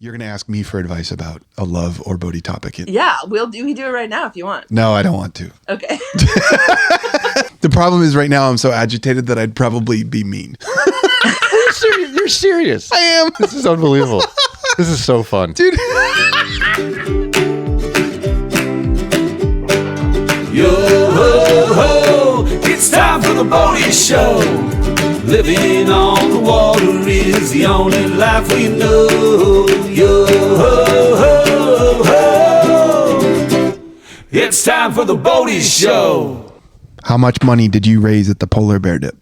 You're going to ask me for advice about a love or Bodhi topic. Yeah, we do it right now if you want. No, I don't want to. Okay. The problem is right now I'm so agitated that I'd probably be mean. You're serious. I am. This is unbelievable. This is so fun. Dude. Yo ho ho, it's time for the Bodhi Show. Living on the water is the only life we know. Yo ho ho ho, it's time for the Bodhi Show. How much money did you raise at the polar bear dip?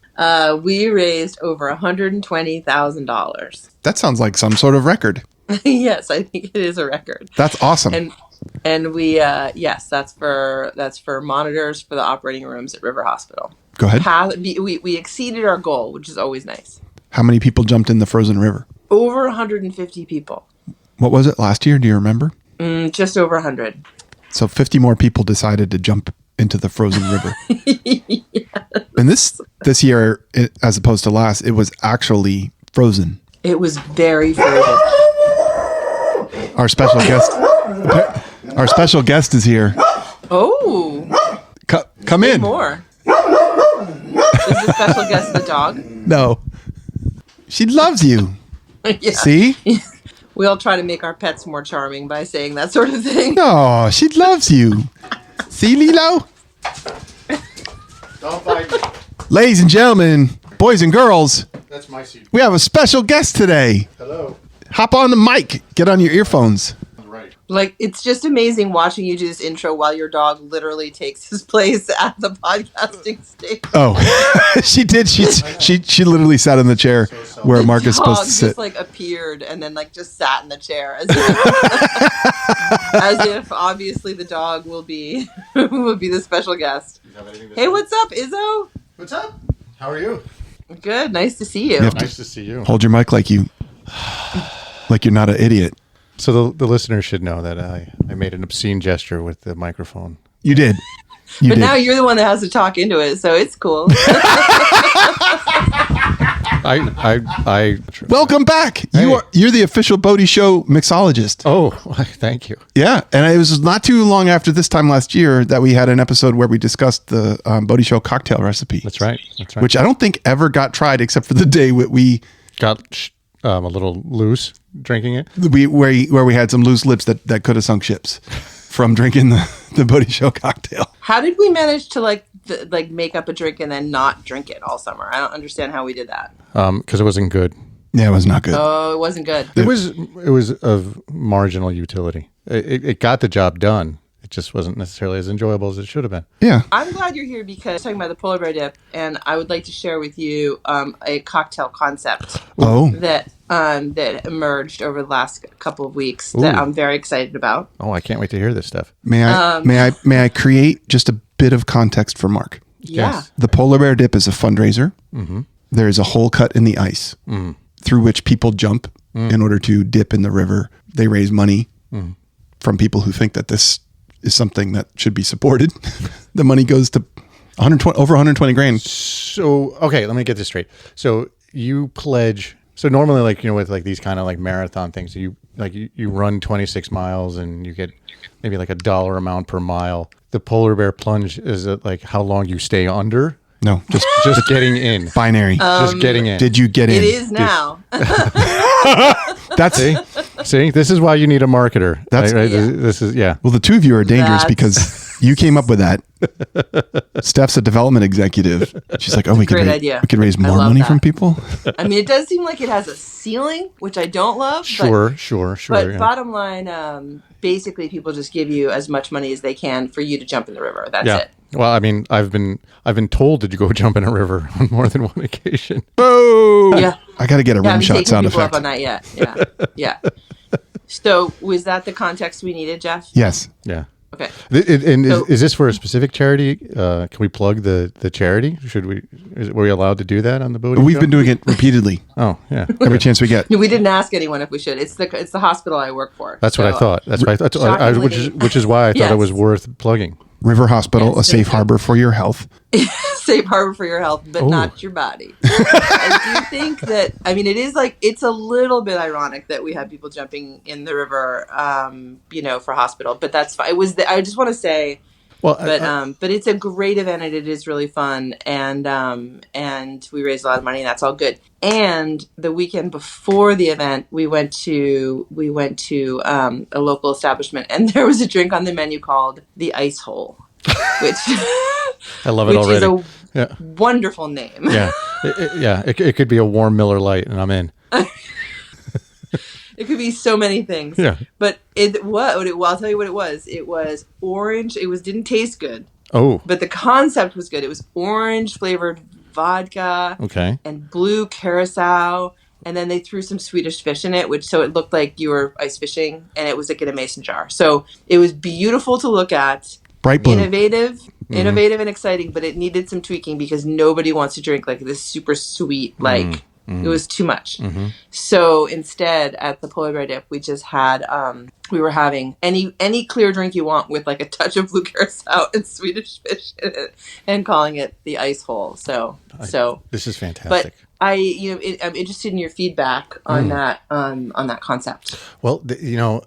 We raised over $120,000. That sounds like some sort of record. Yes, I think it is a record. That's awesome. And we yes, that's for monitors for the operating rooms at River Hospital. Go ahead. We exceeded our goal, which is always nice. How many people jumped in the frozen river? Over 150 people. What was it last year? Do you remember? Just over 100. So 50 more people decided to jump into the frozen river. Yes. And this year, as opposed to last, it was actually frozen. It was very frozen. Our special guest is here. Oh. Come in. More. Is the special guest the dog? No. She loves you. Yeah. See? We all try to make our pets more charming by saying that sort of thing. No, she loves you. See, Lilo? Don't bite me. Ladies and gentlemen, boys and girls, That's my seat. we have a special guest today. Hello. Hop on the mic. Get on your earphones. Right. Like, it's just amazing watching you do this intro while your dog literally takes his place at the podcasting stage. Oh, she did. She literally sat in the chair where Mark is supposed to Dog sit. just like appeared and then like just sat in the chair as if obviously the dog will be the special guest. Hey, what's up, Izzo? What's up? How are you? Good, nice to see you. You have to Nice to see you. hold your mic like you're not an idiot. So the listeners should know that I made an obscene gesture with the microphone. You did. But now you're the one that has to talk into it, so it's cool. I Welcome back. Hey. You're the official Bodhi Show mixologist. Oh, thank you. Yeah, and it was not too long after this time last year that we had an episode where we discussed the Bodhi Show cocktail recipe. That's right. Which I don't think ever got tried except for the day we Got a little loose drinking it. where we had some loose lips that could have sunk ships from drinking the Bodhi Show cocktail. How did we manage to make up a drink and then not drink it all summer? I don't understand how we did that. Because it wasn't good. Yeah, it was not good. Oh, it wasn't good. It was of marginal utility. It got the job done. It just wasn't necessarily as enjoyable as it should have been. Yeah. I'm glad you're here because talking about the polar bear dip, and I would like to share with you a cocktail concept that emerged over the last couple of weeks that I'm very excited about. Oh, I can't wait to hear this stuff. May I create just a bit of context for Mark? Yeah. Yes. The polar bear dip is a fundraiser. Mm-hmm. There is a hole cut in the ice through which people jump in order to dip in the river. They raise money from people who think that this is something that should be supported. The money goes to over 120 grand. So, okay, let me get this straight. So you pledge. So normally, with these kind of marathon things, you run 26 miles and you get maybe a dollar amount per mile. The polar bear plunge is how long you stay under. No, Just getting in. binary. Just getting in. Did you get in? It is now. That's See, this is why you need a marketer. That's- right? Yeah. This is Well, the two of you are dangerous That's- because you came up with that. Steph's a development executive. She's like, we Great idea. could raise I more love money that. from people. I mean, it does seem like it has a ceiling, which I don't love. sure. But yeah. bottom line, basically, people just give you as much money as they can for you to jump in the river. That's Yeah. it. Well, I mean, I've been told to go jump in a river on more than one occasion. Oh, Yeah. I got to get a Yeah, I rim haven't shot taken sound people effect. up on that yet. Yeah, yeah. So, was that the context we needed, Jeff? Yes. Yeah. Okay. Is this for a specific charity? Can we plug the charity? Were we allowed to do that on the Bodhi We've Show? been doing it repeatedly Oh, yeah. every chance we get. No, we didn't ask anyone if we should. It's the hospital I work for. That's what I thought. That's what I thought. Shockingly- Which is why I thought it was Yes. worth plugging. River Hospital, Yes, a safe thank you. harbor for your health. safe harbor for your health, but not your body. I do think that, I mean, it is like, it's a little bit ironic that we have people jumping in the river, for hospital, but that's fine. I just want to say, but it's a great event and it is really fun. And we raised a lot of money and that's all good. And the weekend before the event, we went to a local establishment and there was a drink on the menu called the Icehole, which I love it already. Is a wonderful name. Yeah. It could be a warm Miller Lite and I'm in. It could be so many things. Yeah. But I'll tell you what it was. It was orange. Didn't taste good. Oh. But the concept was good. It was orange flavored vodka. Okay. And blue curacao. And then they threw some Swedish fish in it, so it looked like you were ice fishing. And it was like in a mason jar. So it was beautiful to look at. Bright blue. Innovative and exciting. But it needed some tweaking because nobody wants to drink like this super sweet, it was too much. Mm-hmm. So instead, at the Polar Bear Dip, we just had, we were having any clear drink you want with like a touch of blue curacao and Swedish fish in it, and calling it the Icehole. So this is fantastic. But I'm interested in your feedback on that concept. Well, there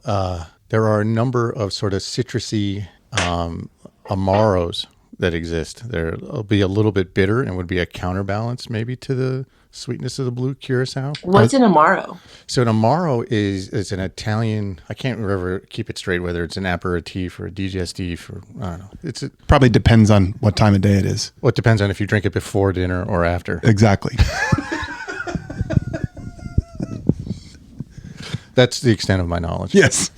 are a number of sort of citrusy Amaros that exist. They'll be a little bit bitter and would be a counterbalance maybe to the sweetness of the blue curacao. What's an Amaro? So an Amaro is an Italian, I can't remember, keep it straight, whether it's an aperitif or a digestif or, I don't know. Probably depends on what time of day it is. Well, it depends on if you drink it before dinner or after. Exactly. That's the extent of my knowledge. Yes.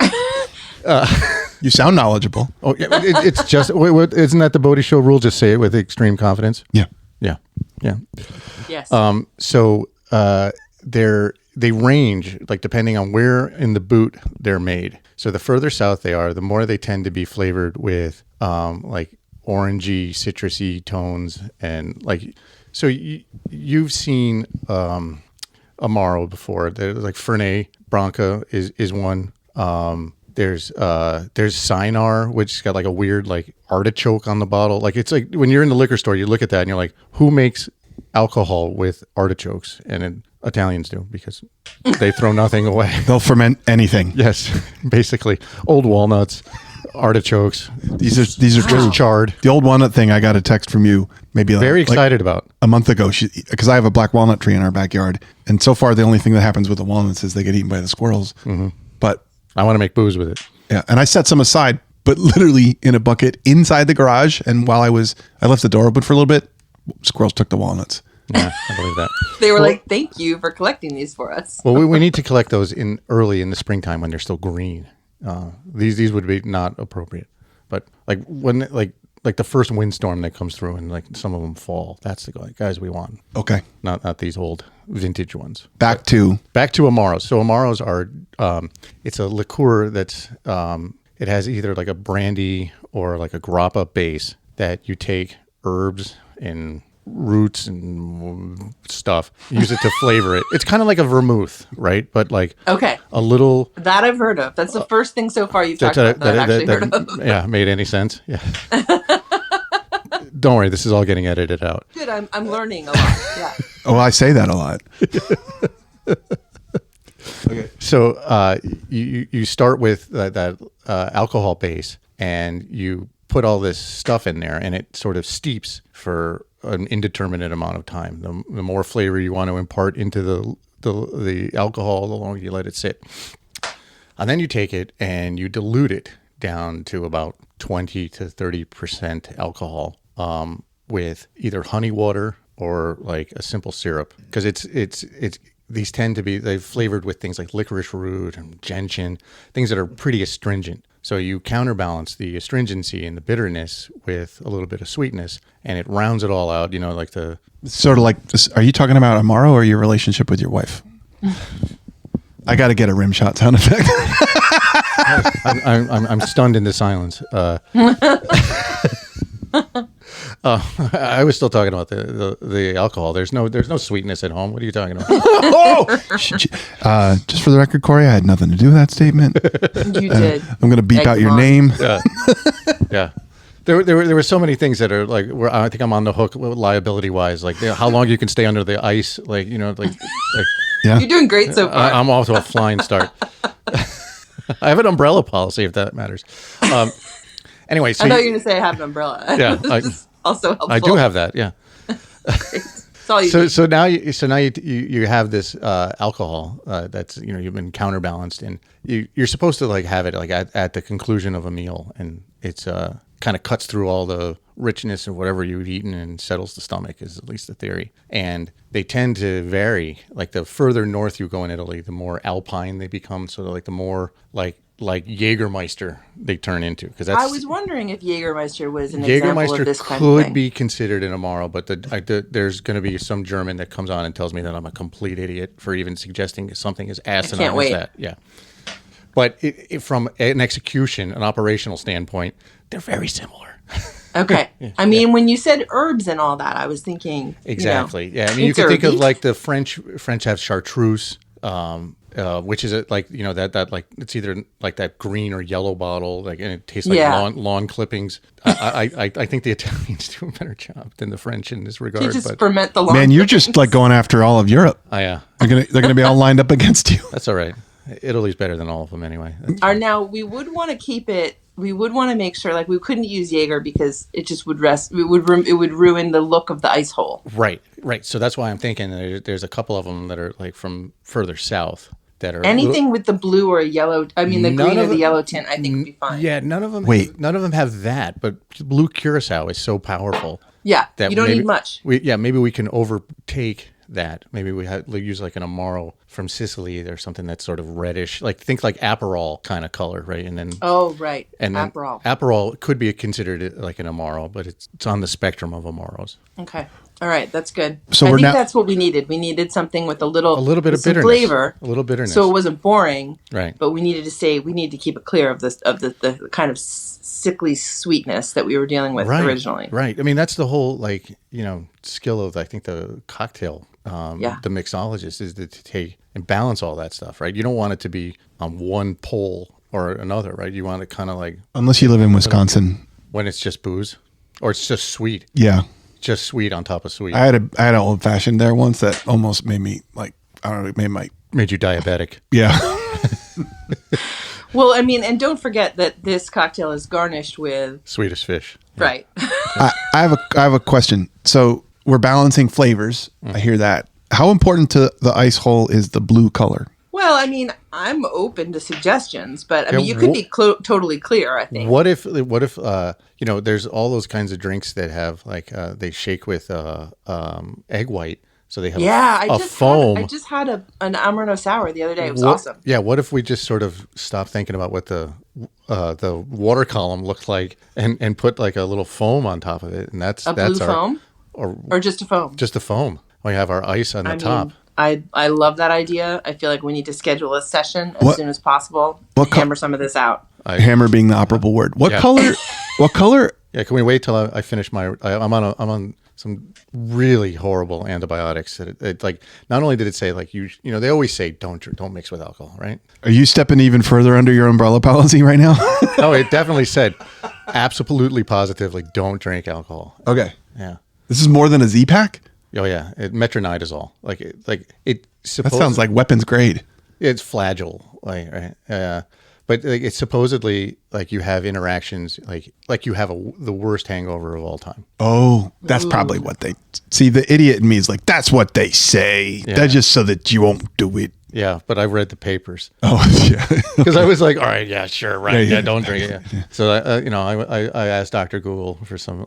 You sound knowledgeable. Oh, yeah. It's just, isn't that the Bodhi Show rule? Just say it with extreme confidence. Yeah. Yeah. Yeah. Yes. So they range, like, depending on where in the boot they're made. So the further south they are, the more they tend to be flavored with like orangey, citrusy tones, and like, so you've seen Amaro before. There's like Fernet Branca is one. There's Cynar, which has got like a weird like artichoke on the bottle. Like, it's like when you're in the liquor store, you look at that and you're like, who makes alcohol with artichokes? And Italians do, because they throw nothing away. They'll ferment anything. Yes, basically old walnuts, artichokes. These are just charred. The old walnut thing I got a text from you maybe very excited about a month ago, because I have a black walnut tree in our backyard, and so far the only thing that happens with the walnuts is they get eaten by the squirrels. Mm-hmm. But I want to make booze with it. Yeah, and I set some aside, but literally in a bucket inside the garage. And while I left the door open for a little bit, squirrels took the walnuts. Yeah, I believe that. They were like, "Thank you for collecting these for us." Well, we need to collect those early in the springtime when they're still green. These would be not appropriate, but like when like the first windstorm that comes through and like some of them fall, that's the guys we want. Okay, not these old vintage ones. Back to Amaros. So Amaros are it's a liqueur that's it has either like a brandy or like a grappa base that you take herbs and roots and stuff, use it to flavor it. It's kind of like a vermouth, right? But like a little that I've heard of. That's the first thing so far you've talked about that I've actually heard of. Yeah, made any sense? Yeah. Don't worry, this is all getting edited out. Good, I'm learning a lot. Yeah. Oh, I say that a lot. Okay. So you start with that alcohol base, and you put all this stuff in there, and it sort of steeps for an indeterminate amount of time. The more flavor you want to impart into the alcohol, the longer you let it sit. And then you take it and you dilute it down to about 20 to 30% alcohol with either honey water or like a simple syrup, because it's these tend to be, they've flavored with things like licorice root and gentian, things that are pretty astringent. So you counterbalance the astringency and the bitterness with a little bit of sweetness, and it rounds it all out, like the... Sort of like, are you talking about Amaro or your relationship with your wife? I got to get a rim shot sound effect. I'm stunned into silence. I was still talking about the alcohol. There's no sweetness at home. What are you talking about? Just for the record, Corey, I had nothing to do with that statement. You did. I'm going to beep out your name. Yeah. There were so many things that are like where I think I'm on the hook liability wise, like how long you can stay under the ice, like Yeah. You're doing great so far. I'm off to a flying start. I have an umbrella policy if that matters. Anyway, so I thought you were going to say I have an umbrella. Yeah, This is also helpful. I do have that. Yeah. It's all you need. So now you have this alcohol that's you've been counterbalanced, and you're supposed to like have it like at the conclusion of a meal, and it's kind of cuts through all the richness of whatever you've eaten and settles the stomach, is at least the theory. And they tend to vary. Like the further north you go in Italy, the more alpine they become. So like the more like Jägermeister they turn into. Because I was wondering if Jägermeister was an example of this kind of could thing. be considered an Amaro, but there's going to be some German that comes on and tells me that I'm a complete idiot for even suggesting something as asinine as that. Yeah. But from an execution, an operational standpoint, they're very similar. Okay. I mean, when you said herbs and all that, I was thinking exactly. Yeah. I mean, you can think of like the French have chartreuse, which is that like it's either like that green or yellow bottle, like, and it tastes like lawn clippings. I think the Italians do a better job than the French in this regard. You just ferment the lawn. Man, you're just like going after all of Europe. Oh yeah, they're gonna be all lined up against you. That's all right. Italy's better than all of them anyway. Now we would want to keep it. We would want to make sure, like, we couldn't use Jaeger because it just would it would ruin the look of the Icehole. Right. So that's why I'm thinking there's a couple of them that are like from further south that are anything with the blue or yellow. I mean, the green or the yellow tint. I think would be fine. Yeah, none of them. Wait. None of them have that, but blue curacao is so powerful. Yeah, you don't need much. Maybe we can overtake that. Maybe we use like an Amaro from Sicily or something that's sort of reddish, like think like Aperol kind of color, right? And then Aperol could be considered like an Amaro, but it's on the spectrum of Amaros. Okay, all right, that's good. So I think that's what we needed. We needed something with a little bit of bitterness, flavor, a little bitterness, so it wasn't boring, right? But we needed to keep it clear of the kind of sickly sweetness that we were dealing with originally. Right. I mean, that's the whole skill of I think the cocktail. The mixologist is to take and balance all that stuff, right? You don't want it to be on one pole or another, right? You want it kind of like, unless you live in Wisconsin, when it's just booze or it's just sweet. Yeah, just sweet on top of sweet. I had an old fashioned there once that almost made me like, I don't know, made you diabetic. Yeah. Well, I mean, and don't forget that this cocktail is garnished with Swedish fish. Right. I have a question. So we're balancing flavors. I hear that. How important to the Icehole is the blue color? Well, I mean, I'm open to suggestions, but I mean, you could be totally clear, I think. What if there's all those kinds of drinks that have like they shake with egg white, so they have a foam. I just had an Amaretto sour the other day. It was awesome. Yeah, what if we just sort of stop thinking about what the water column looked like and put like a little foam on top of it, and that's blue our foam or just a foam? Just a foam. We have our ice on the top. I love that idea. I feel like we need to schedule a session as soon as possible to hammer some of this out. Hammer being the operable word. What color? What color? Yeah, can we wait till I finish my? I'm on some really horrible antibiotics. It like not only did it say like they always say don't mix with alcohol, right? Are you stepping even further under your umbrella policy right now? No, it definitely said absolutely positively don't drink alcohol. Okay. Yeah. This is more than a Z-Pack? Oh yeah, metronidazole. It that sounds like weapons grade. It's Flagyl, right? But it's supposedly like you have interactions, like you have the worst hangover of all time. Oh, that's probably what they see. The idiot in me is like, that's what they say. Yeah. That's just so that you won't do it. Yeah, but I've read the papers. Oh, yeah. Because I was like, all right, yeah, sure, right, yeah, don't drink it. Yeah. So I asked Dr. Google for some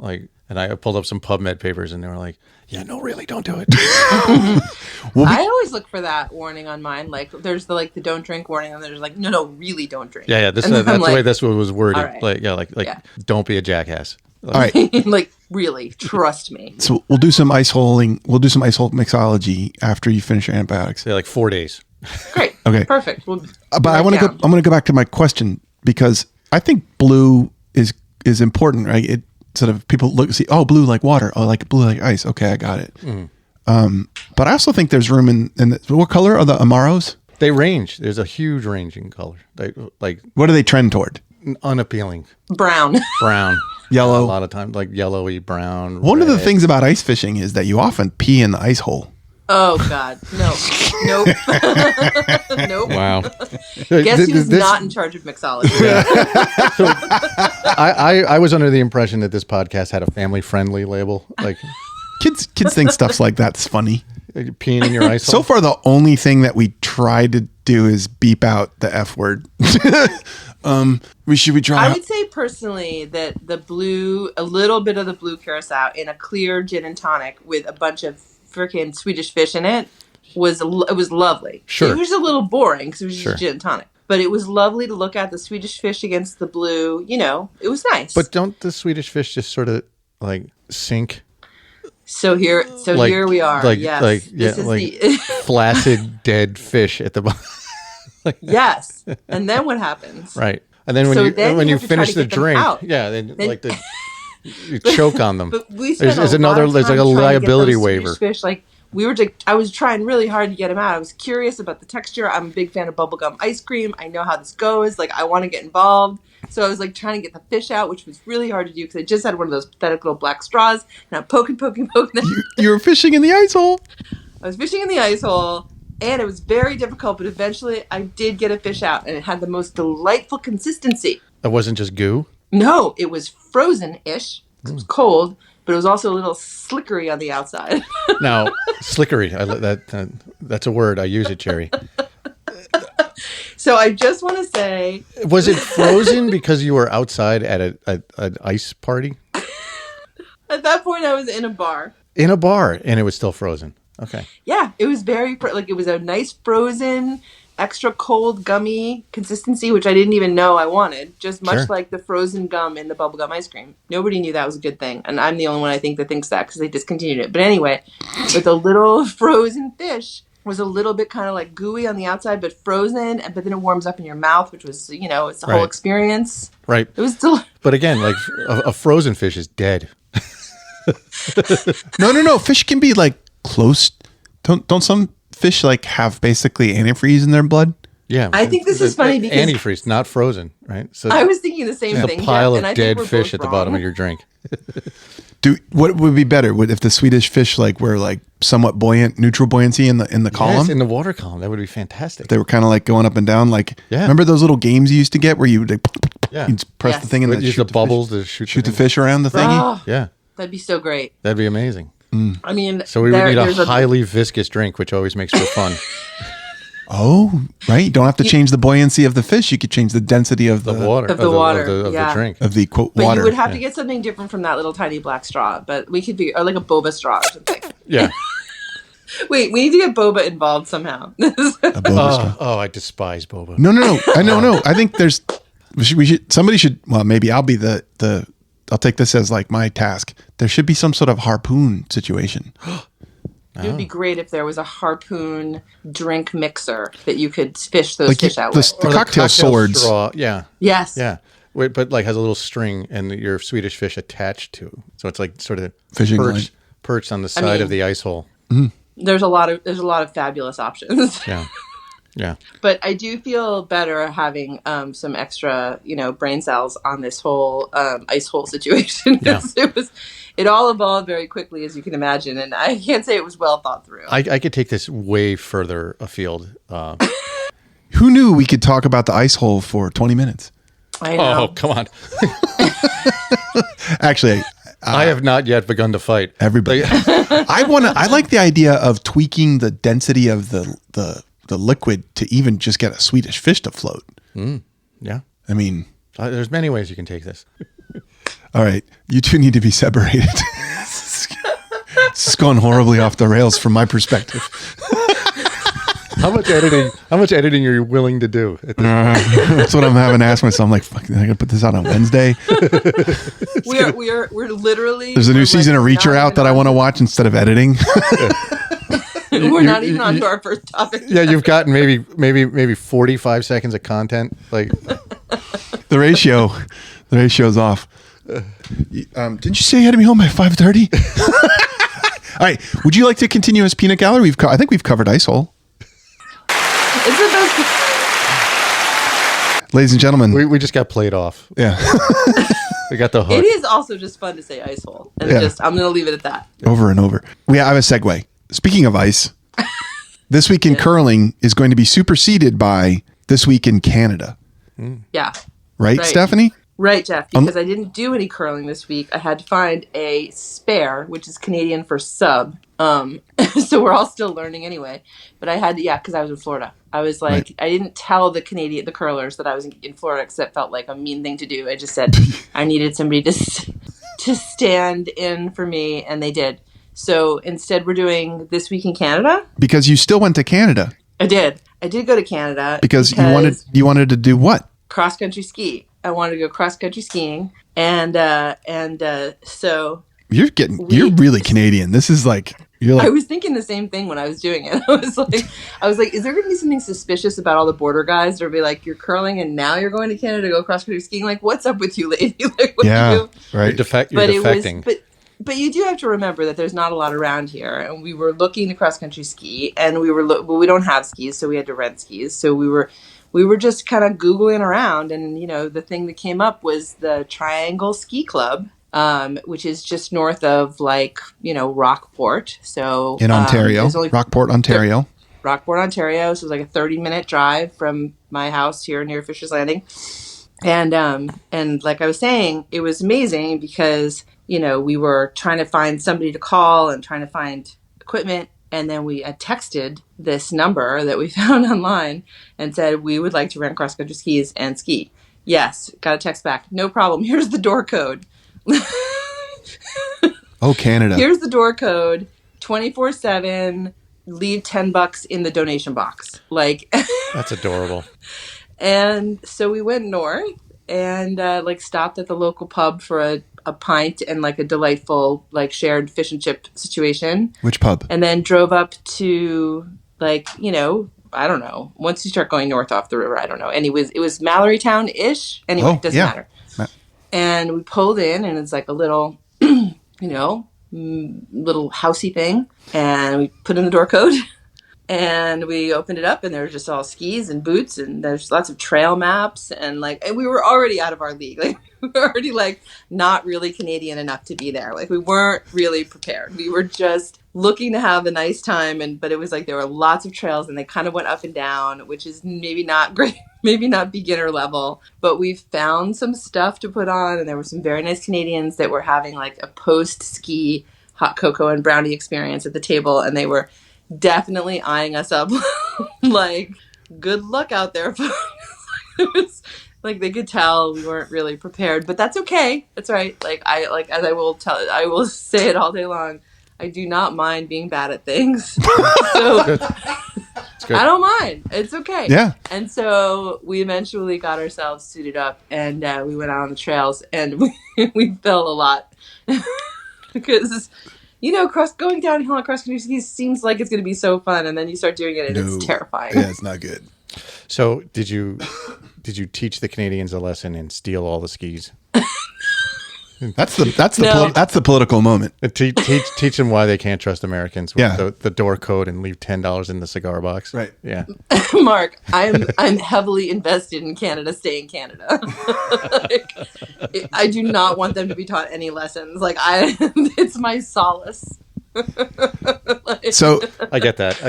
and I pulled up some PubMed papers, and they were like, yeah, no, really, don't do it. I always look for that warning on mine. Like, there's the don't drink warning, and there's like, no, really, don't drink. Yeah. That's the way this was worded. Right. Don't be a jackass. All right. Like, really, trust me. So we'll do some iceholing. We'll do some Icehole mixology after you finish your antibiotics. Yeah, like 4 days. Great. Okay. Perfect. But I want to go. I'm going to go back to my question because I think blue is important, right? It sort of people see, oh, blue like water, oh, like blue like ice. Okay, I got it. But I also think there's room in what color are the Amaros? They range. There's a huge range in color. What do they trend toward? Unappealing. Brown. Yellow. A lot of times, like yellowy, brown. One of the red. things about ice fishing is that you often pee in the ice hole. Oh God, no, nope, nope. Wow. Guess who's not in charge of mixology? I was under the impression that this podcast had a family-friendly label, like Kids think stuff's like that's funny. peeing in your ice hole. So far, the only thing that we try to do is beep out the F word. We try. I would say personally that a little bit of the blue curacao in a clear gin and tonic with a bunch of freaking Swedish fish in it was lovely. Sure. It was a little boring because it was just Sure. gin and tonic. But it was lovely to look at the Swedish fish against the blue. You know, it was nice. But don't the Swedish fish just sort of like sink? So here we are. Yes. This is the flaccid dead fish at the bottom. yes. And then what happens? Right. And then when you finish the drink, then you choke on them. But we there's like a liability waiver. Fish, like I was trying really hard to get them out. I was curious about the texture. I'm a big fan of bubblegum ice cream. I know how this goes. Like I want to get involved. So I was like trying to get the fish out, which was really hard to do because I just had one of those pathetic little black straws. And I'm poking. You were fishing in the ice hole. I was fishing in the ice hole, and it was very difficult. But eventually, I did get a fish out, and it had the most delightful consistency. It wasn't just goo? No, it was frozen-ish. It was cold, but it was also a little slickery on the outside. Now, slickery, that's a word. I use it, Jerry. So I just want to say... Was it frozen because you were outside at an ice party? At that point, I was in a bar. In a bar, and it was still frozen. Okay. Yeah, it was it was a nice frozen, extra cold, gummy consistency, which I didn't even know I wanted. Just much like the frozen gum in the bubblegum ice cream. Nobody knew that was a good thing. And I'm the only one I think that thinks that because they discontinued it. But anyway, with a little frozen fish... was a little bit kind of like gooey on the outside, but frozen, but then it warms up in your mouth, which was, it's the whole experience. Right. It was still. But again, like a frozen fish is dead. No. Fish can be like close. Don't some fish like have basically antifreeze in their blood? Yeah. I think this is funny because antifreeze, not frozen, right? So I was thinking the same thing. A pile Jeff, of dead fish at the bottom of your drink. What would be better? If the Swedish fish like were like somewhat buoyant, neutral buoyancy in the column? Yes, in the water column. That would be fantastic. They were kind of like going up and down. Like, remember those little games you used to get where you would you'd press the thing and then use the bubbles to shoot the fish around the thingy? Oh, yeah. That'd be so great. That'd be amazing. I mean, so we would need a highly viscous drink, which always makes for fun. Oh, right. You don't have to change the buoyancy of the fish. You could change the density of the water. Of the water. Of the drink. Of the quote but water. You would have to get something different from that little tiny black straw. But we could be, or like a boba straw or something. Yeah. Wait, we need to get boba involved somehow. A boba straw. Oh, I despise boba. No. No. I think somebody should, well, maybe I'll be I'll take this as like my task. There should be some sort of harpoon situation. It would be great if there was a harpoon drink mixer that you could fish those fish out with. The cocktail swords. Straw. Yeah. Yes. Yeah. Wait, but like has a little string and your Swedish fish attached to. So it's like sort of fishing line. Perched on the side of the ice hole. Mm-hmm. There's a lot of fabulous options. Yeah. Yeah. But I do feel better having some extra, brain cells on this whole ice hole situation. Yeah. It all evolved very quickly, as you can imagine, and I can't say it was well thought through. I could take this way further afield. Who knew we could talk about the ice hole for 20 minutes? I know. Oh, come on. Actually, I have not yet begun to fight. Everybody. I like the idea of tweaking the density of the liquid to even just get a Swedish fish to float. Yeah. I mean, there's many ways you can take this. All right. You two need to be separated. This is going horribly off the rails from my perspective. How much editing are you willing to do? That's what I'm having to ask myself. I'm like, fuck, I gotta put this out on Wednesday. We're literally. There's a new season of Reacher out that I want to watch instead of editing. We're not even on to our first topic. Yeah, you've gotten maybe 45 seconds of content. Like the ratio's off. Didn't you say you had to be home by 5:30? All right. Would you like to continue as peanut gallery? I think we've covered Icehole. It's the best. Ladies and gentlemen. We just got played off. Yeah. We got the hook. It is also just fun to say Icehole. And I'm going to leave it at that. Over and over. I have a segue. Speaking of ice, This Week in Curling is going to be superseded by This Week in Canada. Yeah. Right, Stephanie? Right, Jeff, because I didn't do any curling this week. I had to find a spare, which is Canadian for sub. So we're all still learning anyway. But I had to, because I was in Florida. I was like, right. I didn't tell the curlers that I was in Florida because that felt like a mean thing to do. I just said I needed somebody to stand in for me, and they did. So instead, we're doing This Week in Canada. Because you still went to Canada. I did go to Canada because you wanted to do what? Cross country ski. I wanted to go cross country skiing, and so you're really Canadian. This is like I was thinking the same thing when I was doing it. I was like, is there going to be something suspicious about all the border guys? Or be like, you're curling and now you're going to Canada to go cross country skiing? Like, what's up with you, lady? Like, what right. You're defecting. But you do have to remember that there's not a lot around here, and we were looking to cross country ski, and we don't have skis, so we had to rent skis. So we were just kind of Googling around, and the thing that came up was the Triangle Ski Club, which is just north of Rockport. So in Ontario, Rockport, Ontario. Rockport, Ontario. So it was like a 30-minute drive from my house here near Fisher's Landing. And like I was saying, it was amazing because we were trying to find somebody to call and trying to find equipment. And then we texted this number that we found online and said, we would like to rent cross-country skis and ski. Yes, got a text back. No problem. Here's the door code. Oh, Canada. Here's the door code. 24/7. Leave $10 in the donation box. Like that's adorable. And so we went north and stopped at the local pub for a pint and a delightful shared fish and chip situation. Which pub? And then drove up to I don't know. Once you start going north off the river, I don't know. And it was Mallorytown-ish. Anyway, it doesn't matter. And we pulled in, and it's like a little, little housey thing. And we put in the door code, and we opened it up, and there were just all skis and boots, and there's lots of trail maps, and we were already out of our league. We were already not really Canadian enough to be there. We weren't really prepared. We were just looking to have a nice time, but it was there were lots of trails, and they kind of went up and down, which is maybe not great, maybe not beginner level, but we found some stuff to put on, and there were some very nice Canadians that were having a post-ski hot cocoa and brownie experience at the table, and they were definitely eyeing us up good luck out there, folks. It was they could tell we weren't really prepared, but that's okay. That's right. As I will say it all day long, I do not mind being bad at things. So I don't mind. It's okay. Yeah. And so we eventually got ourselves suited up, and we went out on the trails, and we fell a lot because going downhill on cross country skis seems like it's going to be so fun, and then you start doing it, and it's terrifying. Yeah, it's not good. So did you teach the Canadians a lesson and steal all the skis? That's the political moment. Teach them why they can't trust Americans with the door code and leave $10 in the cigar box. Right. Yeah. Mark, I'm heavily invested in Canada. Stay in Canada. I do not want them to be taught any lessons. It's my solace. So I get that.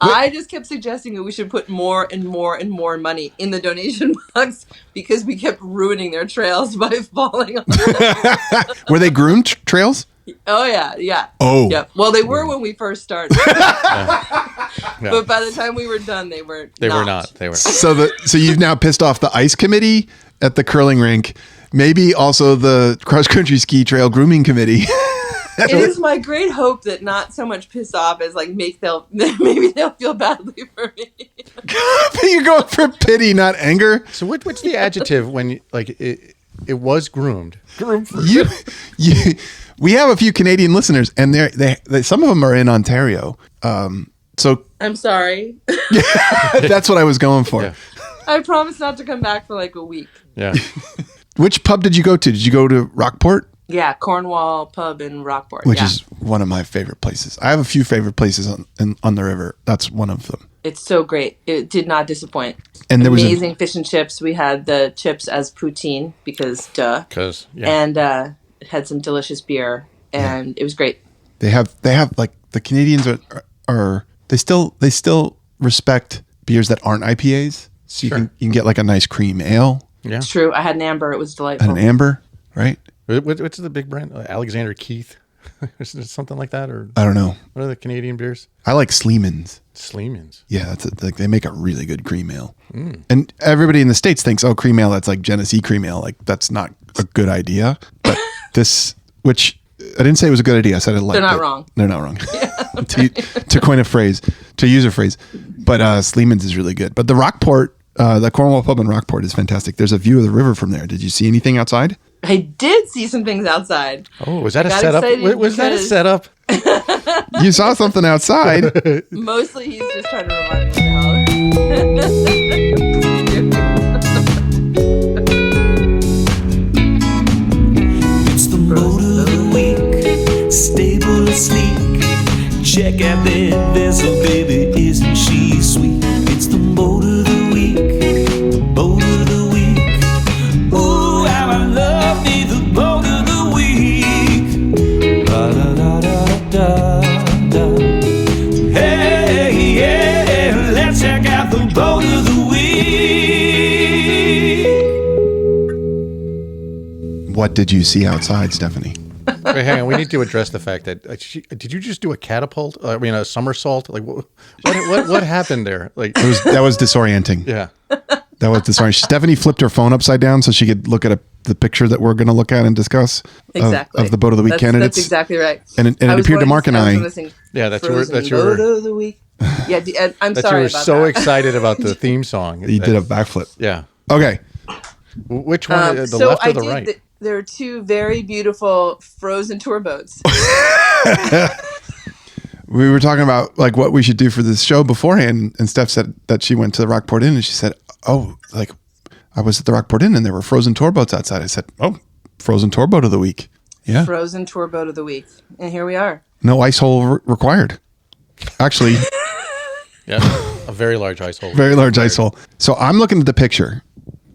I just kept suggesting that we should put more and more and more money in the donation box because we kept ruining their trails by falling on them. Were they groomed trails? Oh yeah. Oh yeah. Well, they were when we first started, but by the time we were done, they were not. They were. So you've now pissed off the ice committee at the curling rink, maybe also the cross country ski trail grooming committee. It is my great hope that not so much piss off as maybe they'll feel badly for me. You're going for pity, not anger. So what's the adjective when it was groomed? We have a few Canadian listeners, and they some of them are in Ontario. So I'm sorry. That's what I was going for. Yeah. I promise not to come back for a week. Yeah. Which pub did you go to? Did you go to Rockport? Yeah, Cornwall Pub in Rockport. Which is one of my favorite places. I have a few favorite places on the river. That's one of them. It's so great. It did not disappoint. And there was amazing fish and chips. We had the chips as poutine because duh. And had some delicious beer, and it was great. They have like the Canadians are they still respect beers that aren't IPAs. So you can get like a nice cream ale. Yeah, it's true. I had an amber. It was delightful. An amber, right? What's the big brand? Alexander Keith. Is it something like that, or I don't know. What are the Canadian beers? I like Sleeman's. Sleeman's. Yeah, like they make a really good cream ale. And everybody in the States thinks, oh, cream ale, that's like Genesee cream ale. Like that's not a good idea. But this, which I didn't say it was a good idea. I said I liked it. They're not wrong. They're not wrong. to coin a phrase, to use a phrase. But Sleeman's is really good. But the Rockport, the Cornwall Pub in Rockport is fantastic. There's a view of the river from there. Did you see anything outside? I did see some things outside. Oh, was that a setup? Was that a setup? You saw something outside. Mostly he's just trying to remind me how. It's the boat of the week, stable and sleek. Check out that vessel, baby, isn't she sweet? It's the boat of the week, the boat of the week. Ooh, how I love me, the boat of the week. Da da da da da da. Hey, yeah, let's check out the boat of the week. What did you see outside, Stephanie? Wait, hang on. We need to address the fact that did you just do a catapult? I mean, a somersault? Like what happened there? Like that was disorienting. Yeah, that was disorienting. Stephanie flipped her phone upside down so she could look at the picture that we're going to look at and discuss of the boat of the week candidates. That's exactly right. And it appeared to Mark and I. Yeah, that's your boat of the week. Yeah, I'm sorry about that. You were so excited about the theme song. You did a backflip. Yeah. Okay. Which one? The left or the right? There are two very beautiful frozen tour boats. We were talking about like what we should do for this show beforehand, and Steph said that she went to the Rockport Inn, and she said, "Oh, like I was at the Rockport Inn, and there were frozen tour boats outside." I said, "Oh, frozen tour boat of the week." Yeah, frozen tour boat of the week, and here we are. No ice hole required. Actually, yeah, a very large ice hole. Very large ice hole. So I'm looking at the picture.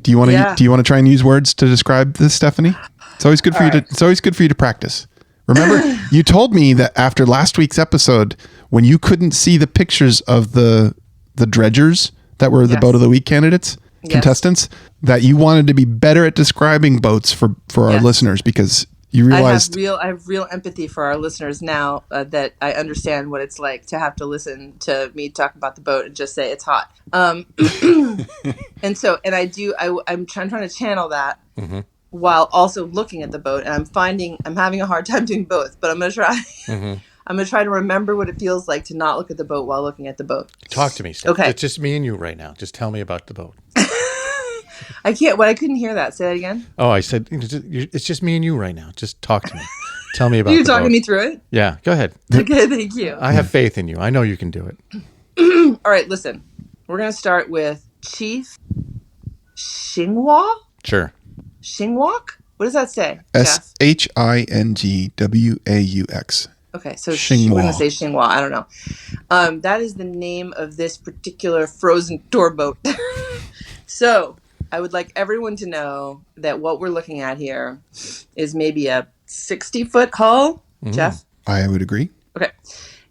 Do you want to try and use words to describe this, Stephanie? It's always good for you to. It's always good for you to practice. Remember, you told me that after last week's episode, when you couldn't see the pictures of the dredgers that were the boat of the week contestants, that you wanted to be better at describing boats for our listeners because you realized I have real empathy for our listeners now that I understand what it's like to have to listen to me talk about the boat and just say it's hot. I'm trying to channel that while also looking at the boat, and I'm having a hard time doing both, but I'm going to try. I'm going to try to remember what it feels like to not look at the boat while looking at the boat. Talk to me, Steph. Okay. It's just me and you right now. Just tell me about the boat. I can't. I couldn't hear that. Say that again. Oh, I said it's just me and you right now. Just talk to me. Tell me about. You're talking me through it. Yeah, go ahead. Okay, thank you. I have faith in you. I know you can do it. All right, listen. We're gonna start with Chief Shingwa. Sure. Shingwak. What does that say? SHINGWAUX. Okay, so we're gonna say Shingwa. I don't know. That is the name of this particular frozen tour boat. So I would like everyone to know that what we're looking at here is maybe a 60-foot hull, Jeff? I would agree. Okay.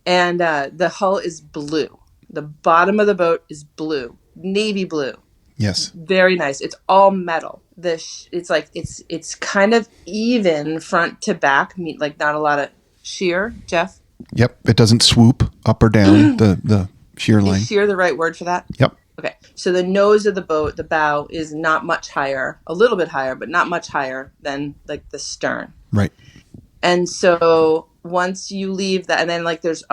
And the hull is blue. The bottom of the boat is blue, navy blue. Yes. Very nice. It's all metal. It's kind of even front to back, like not a lot of shear, Jeff? Yep. It doesn't swoop up or down the shear line. Is shear the right word for that? Yep. Okay, so the nose of the boat, the bow, is not much higher, a little bit higher, but not much higher than like the stern. Right. And so once you leave that, and then like there's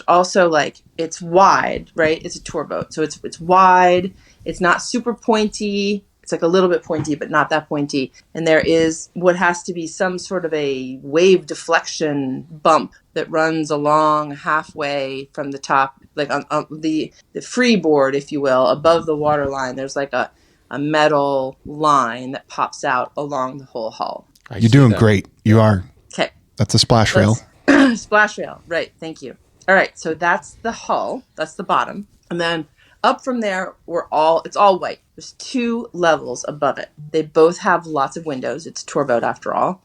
also like it's wide, right? It's a tour boat, so it's wide. It's not super pointy. It's like a little bit pointy, but not that pointy. And there is what has to be some sort of a wave deflection bump that runs along halfway from the top, like on the freeboard, if you will, above the water line. There's like a metal line that pops out along the whole hull. You're doing great. You are. Okay. That's a splash rail. Splash rail. Right. Thank you. All right, so that's the hull. That's the bottom. And then up from there, it's all white. There's 2 levels above it. They both have lots of windows. It's a tour boat after all.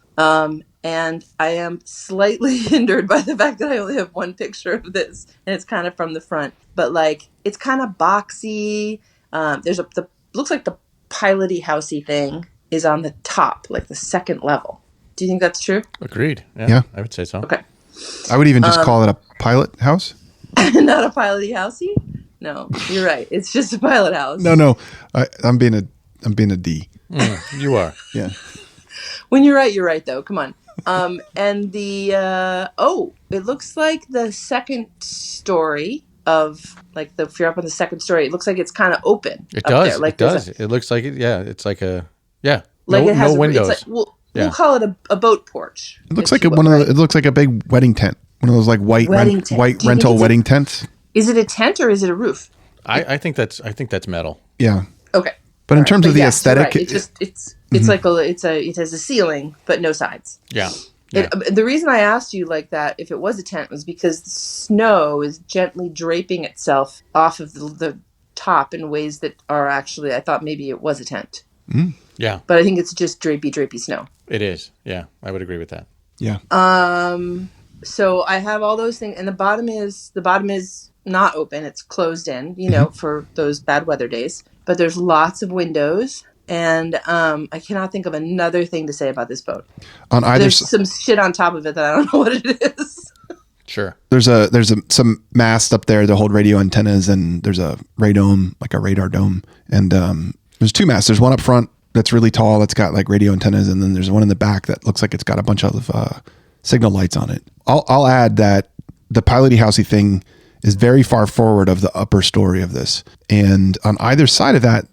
And I am slightly hindered by the fact that I only have one picture of this, and it's kind of from the front. But like, it's kind of boxy. Looks like the piloty housey thing is on the top, like the second level. Do you think that's true? Agreed. Yeah. I would say so. Okay. I would even just call it a pilot house. Not a piloty housey? No, you're right. It's just a pilot house. No. I'm being a D. You are. Yeah. When you're right though. Come on. And the it looks like the second story of like if you're up on the second story, it looks like it's kind of open. It up does. there. Like it does. It looks like it. Yeah. It's like a like it has no windows. It's like, we'll call it a boat porch. It looks like it looks like a big wedding tent. One of those like white rental wedding tents. Is it a tent or is it a roof? I think that's metal. Yeah. Okay. But in terms of the aesthetic, right. It's like it has a ceiling but no sides. Yeah. The reason I asked you like that, if it was a tent, was because the snow is gently draping itself off of the top in ways that are actually, I thought maybe it was a tent. Mm. Yeah. But I think it's just drapey snow. It is. Yeah. I would agree with that. Yeah. So I have all those things, and the bottom is not open; it's closed in. For those bad weather days. But there's lots of windows, and I cannot think of another thing to say about this boat. There's some shit on top of it that I don't know what it is. Sure. There's some mast up there to hold radio antennas, and there's a radome, like a radar dome, and there's 2 masts. There's one up front that's really tall that's got like radio antennas, and then there's one in the back that looks like it's got a bunch of signal lights on it. I'll add that the piloty housey thing is very far forward of the upper story of this, and on either side of that,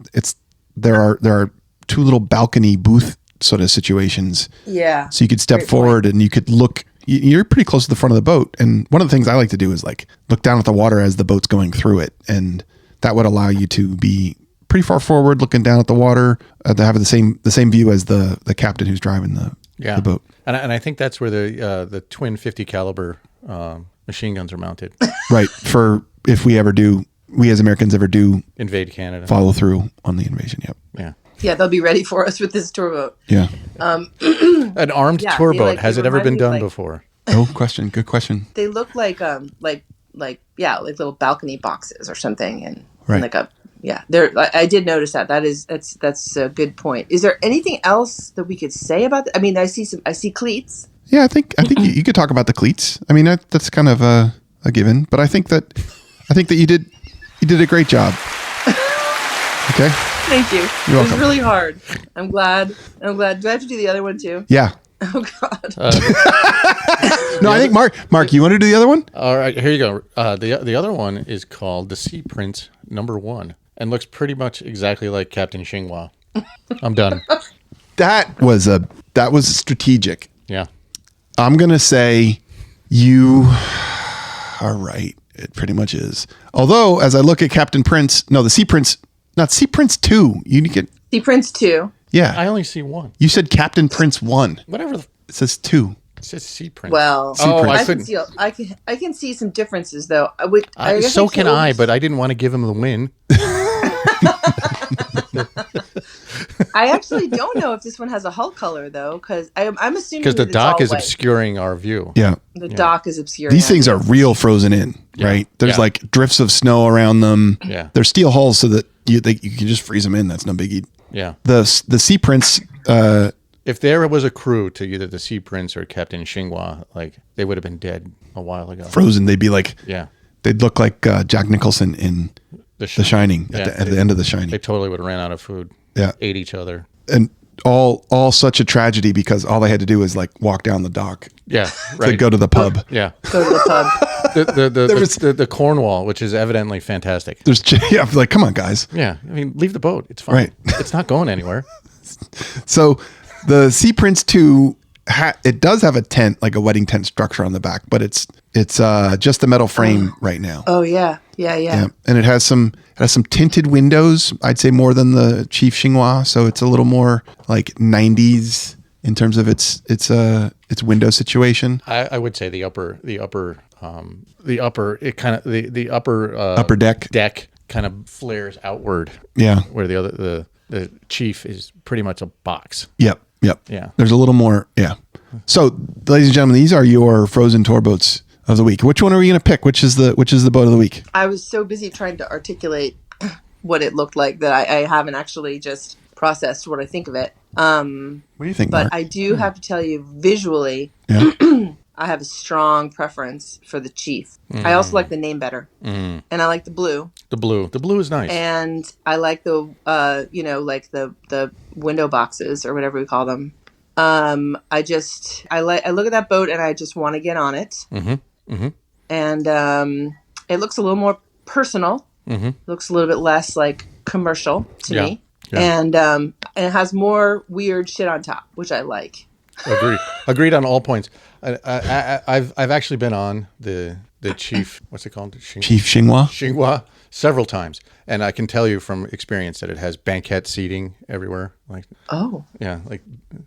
there are 2 little balcony booth sort of situations. Yeah. So you could step forward and you could look. You're pretty close to the front of the boat, and one of the things I like to do is like look down at the water as the boat's going through it, and that would allow you to be pretty far forward, looking down at the water, to have the same view as the captain who's driving the boat. And I think that's where the twin 50 caliber machine guns are mounted. Right. For if we as Americans ever do invade Canada, follow through on the invasion. Yep. Yeah. Yeah, they'll be ready for us with this tour boat. Yeah. An armed tour boat. Has it ever been done before? Oh, question. Good question. They look like little balcony boxes or something, and right. like a. Yeah, I did notice that. That's a good point. Is there anything else that we could say about that? I mean, I see cleats. Yeah, I think you could talk about the cleats. I mean, that's kind of a given, but I think that you did a great job. Okay. Thank you. You're welcome. It was really hard. I'm glad. Do I have to do the other one too? Yeah. Oh God. No, I think Mark, you want to do the other one? All right, here you go. The other one is called the Sea Prince #1 and looks pretty much exactly like Captain Xinghua. I'm done. That was strategic. Yeah. I'm gonna say you are right. It pretty much is. Although, as I look at the Sea Prince, not Sea Prince 2. You get Sea Prince 2. Yeah. I only see 1. You said Captain Prince 1. Whatever. It says 2. It says Sea Prince. Well, I can see some differences though. So can I, but I didn't want to give him the win. I actually don't know if this one has a hull color though, because I'm assuming because the dock is white. obscuring our view. Yeah, the dock is obscuring. These things are real frozen in, right? There's like drifts of snow around them. Yeah, they're steel hulls so that you can just freeze them in. That's no biggie. Yeah. The Sea Prince. If there was a crew to either the Sea Prince or Captain Xinghua, like they would have been dead a while ago. Frozen. They'd be like. Yeah. They'd look like Jack Nicholson in The Shining. At the end of The Shining. They totally would have ran out of food. Yeah. Ate each other. And all such a tragedy because all they had to do was like walk down the dock. Yeah. Right. To go to the pub. Yeah. Go to the pub. The Cornwall, which is evidently fantastic. Like, come on, guys. Yeah. I mean, leave the boat. It's fine. Right. It's not going anywhere. So the Sea Prince 2, it does have a tent, like a wedding tent structure on the back, but it's just a metal frame right now. Oh yeah. And it has some tinted windows. I'd say more than the Chief Xinghua, so it's a little more like 90s in terms of its window situation? I would say the upper deck kind of flares outward. Yeah. Where the Chief is pretty much a box. Yep. Yeah. There's a little more. Yeah. So, ladies and gentlemen, these are your frozen tour boats of the week. Which one are we going to pick? Which is the boat of the week? I was so busy trying to articulate what it looked like that I haven't actually just processed what I think of it. What do you think, But Mark? I do have to tell you, visually, Yeah. I have a strong preference for the Chief. I also like the name better, and I like the blue. The blue is nice. And I like the like the window boxes or whatever we call them. I look at that boat and I just want to get on it. And it looks a little more personal. It looks a little bit less like commercial to me. Yeah. And it has more weird shit on top, which I like. Agreed on all points. I've actually been on the Chief. What's it called? Chief Xinhua. Xinhua several times, and I can tell you from experience that it has banquette seating everywhere. Like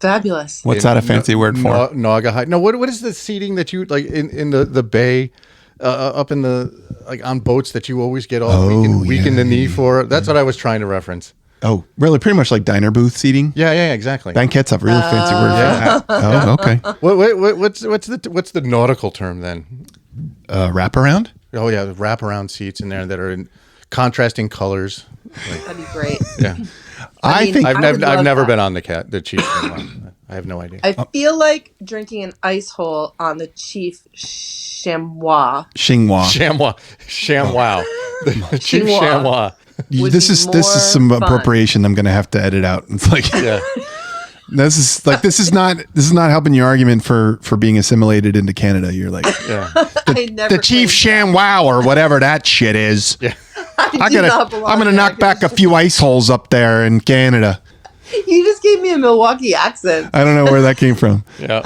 Fabulous. What's that a fancy word for? Naugahyde. No, what is the seating that you like in the bay? Up in the on boats that you always get all weak in the knee for. That's what I was trying to reference. Oh, really? Pretty much like diner booth seating? Yeah, exactly. Banquet's a really fancy word for that. Oh, okay. What's the nautical term then? Wraparound? Oh yeah, the wraparound seats in there that are in contrasting colors. That'd be great. Yeah. I think I've never been on the Chief. I have no idea. I feel like drinking an Icehole on the Chief Xinhua. Shamwow. The Chief Shamwow. This is some fun. appropriation I'm going to have to edit out. It's like this is not helping your argument for being assimilated into Canada. You're like the Chief ShamWow or whatever that shit is. Yeah. I'm gonna knock back a few ice holes up there in Canada. You just gave me a Milwaukee accent. I don't know where that came from. Yeah.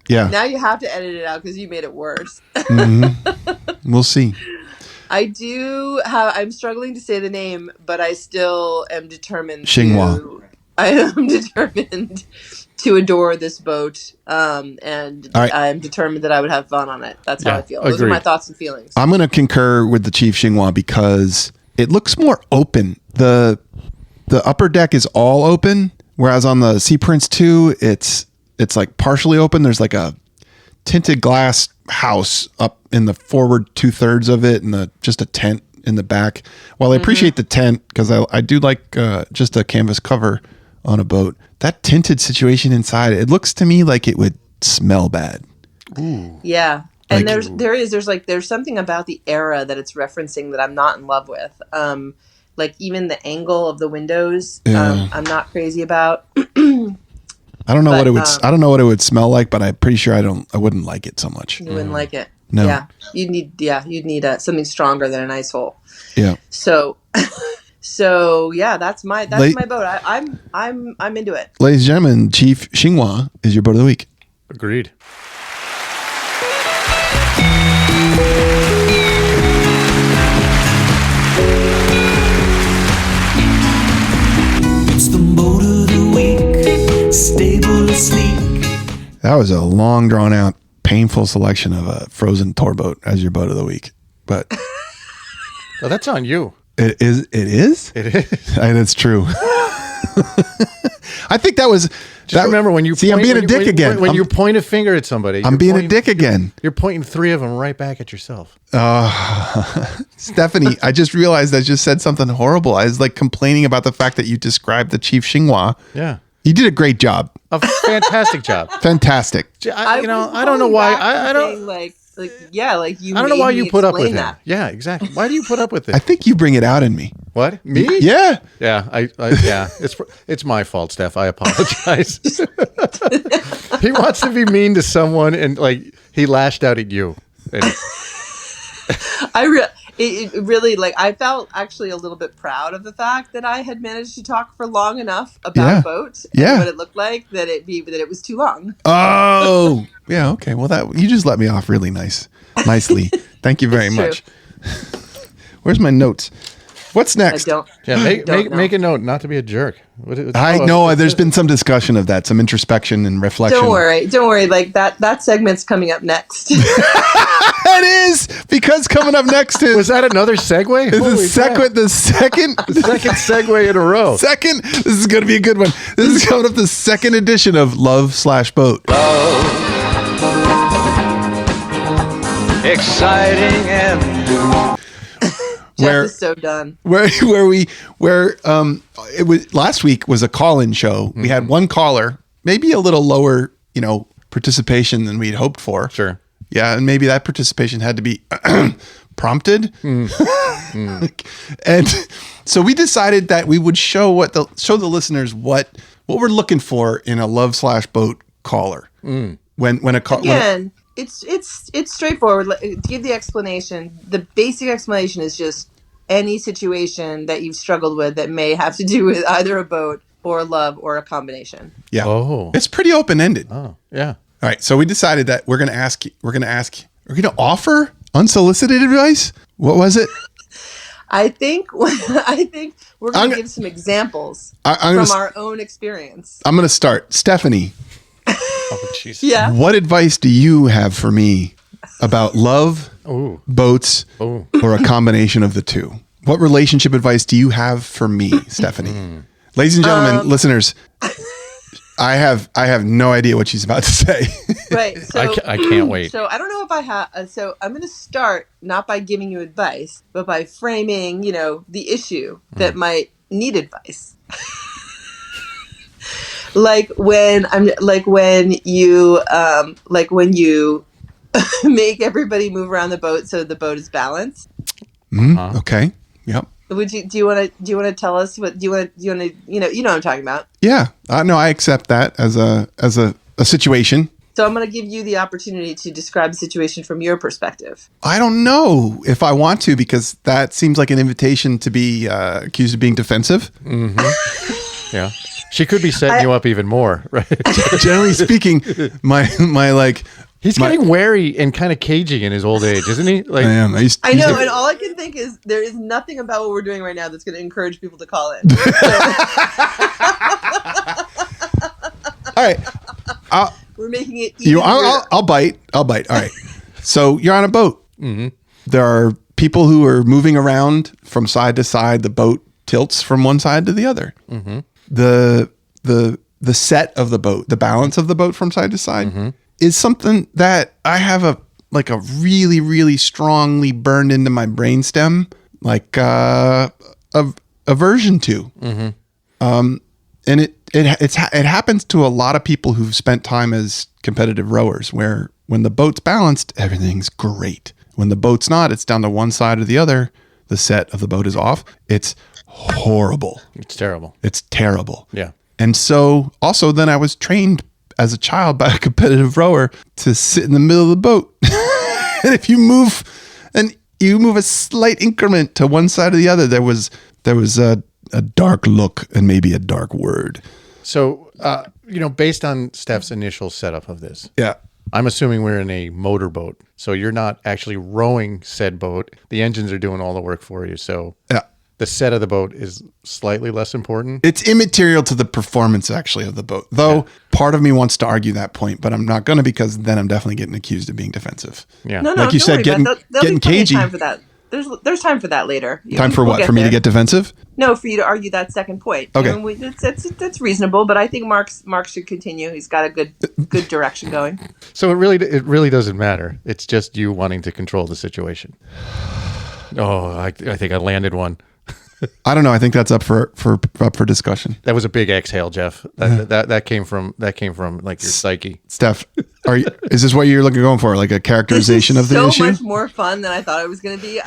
Yeah. Now you have to edit it out because you made it worse. We'll see. I'm struggling to say the name, but I still am determined. Xinhua. I am determined to adore this boat, and right. I'm determined that I would have fun on it. That's how I feel. Those agreed. are my thoughts and feelings. I'm going to concur with the Chief Xinhua because it looks more open. The upper deck is all open, whereas on the Sea Prince 2, it's like partially open. There's like a tinted glass house up in the forward 2/3 of it, and just a tent in the back. While I appreciate the tent because I do like just a canvas cover on a boat, that tinted situation inside, it looks to me like it would smell bad. Ooh. Yeah. And there's something about the era that it's referencing that I'm not in love with. Like even the angle of the windows, I'm not crazy about. I don't know what it would smell like, but I'm pretty sure I wouldn't like it so much. You wouldn't like it. No. Yeah. You'd need something stronger than an ice hole. Yeah. So yeah, that's my boat. I'm into it. Ladies and gentlemen, Chief Xinhua is your boat of the week. Agreed. It's the boat of the week, stable and sleek. That was a long, drawn out, painful selection of a frozen tour boat as your boat of the week. But well, that's on you. It is? It is. That's true. I think that was. Just remember when you see, I'm being a dick again. When you point a finger at somebody, I'm being a dick again. You're pointing 3 of them right back at yourself. Stephanie, I just realized I just said something horrible. I was like complaining about the fact that you described the Chief Xinhua. Yeah. You did a great job. A fantastic job. Fantastic. I don't know why. I don't. You. I don't know why you put up with that. it. Yeah, exactly. Why do you put up with it? I think you bring it out in me. What? Me? Yeah. Yeah. Yeah. It's my fault, Steph. I apologize. He wants to be mean to someone, and like he lashed out at you. And It really, like, I felt actually a little bit proud of the fact that I had managed to talk for long enough about a boat and what it looked like that it was too long. Oh, yeah. Okay. Well, you just let me off really nicely. Thank you very much. Where's my notes? What's next? I don't. Yeah, Don't know. make a note not to be a jerk. I know there's been some discussion of that, some introspection and reflection. Don't worry. Like that segment's coming up next. It is, because coming up next is Was that another segue? the second The second segue in a row. this is going to be a good one. This is coming up, the second edition of Love/Boat. Exciting and Jeff is so done. It was last week was a call-in show. We had one caller, maybe a little lower, participation than we'd hoped for. Sure. Yeah, and maybe that participation had to be prompted. And so we decided that we would show the listeners what we're looking for in a Love/Boat caller. When a call Again, it's straightforward. To give the explanation, the basic explanation is just any situation that you've struggled with that may have to do with either a boat or love or a combination. Yeah. Oh. It's pretty open-ended. Oh, yeah. All right. So we decided that we're going to offer unsolicited advice. What was it? I think we're going to give some examples from our own experience. I'm going to start. Stephanie, Oh, jeez. Yeah. what advice do you have for me about love, Ooh. boats, Ooh. or a combination of the two? What relationship advice do you have for me, Stephanie? Ladies and gentlemen, listeners, I have no idea what she's about to say. Right. So I can't wait. So I don't know if I have. So I'm going to start not by giving you advice, but by framing, the issue that might need advice. like when you make everybody move around the boat so the boat is balanced. Okay. Yep. Do you want to tell us what you know what I'm talking about? Yeah. No, I accept that as a situation. So I'm going to give you the opportunity to describe the situation from your perspective. I don't know if I want to, because that seems like an invitation to be accused of being defensive. Mm-hmm. Yeah. She could be setting you up even more, right? Generally speaking, my He's getting wary and kind of cagey in his old age, isn't he? Like, I am. I know, and all I can think is there is nothing about what we're doing right now that's going to encourage people to call in. All right. We're making it easy. I'll bite. All right. So you're on a boat. Mm-hmm. There are people who are moving around from side to side. The boat tilts from one side to the other. Mm-hmm. The set of the boat, the balance of the boat from side to side, is something that I have a really, really strongly burned into my brainstem, like aversion to. And it happens to a lot of people who've spent time as competitive rowers, where when the boat's balanced, everything's great. When the boat's not, it's down to one side or the other. The set of the boat is off. It's horrible. it's terrible. It's terrible. Yeah. And so also then I was trained as a child by a competitive rower to sit in the middle of the boat. And if you move a slight increment to one side or the other, there was a dark look and maybe a dark word. So, based on Steph's initial setup of this, Yeah. I'm assuming we're in a motorboat. So you're not actually rowing said boat. The engines are doing all the work for you. So Yeah. the set of the boat is slightly less important. It's immaterial to the performance actually of the boat. Though part of me wants to argue that point, but I'm not going to, because then I'm definitely getting accused of being defensive. Yeah. No, Like you don't said, worry getting- about that. There'll getting be plenty of cagey. time for that. There's time for that later. Time for We'll what? get For me to there. get defensive? No, for you to argue that second point. Okay. I mean, that's reasonable, but I think Mark should continue. He's got a good direction going. So it really doesn't matter. It's just you wanting to control the situation. Oh, I think I landed one. I don't know. I think that's up for discussion. That was a big exhale, Jeff. That came from like your psyche. Steph, is this what you're going for? Like a characterization This of the is issue? so much more fun than I thought it was going to be.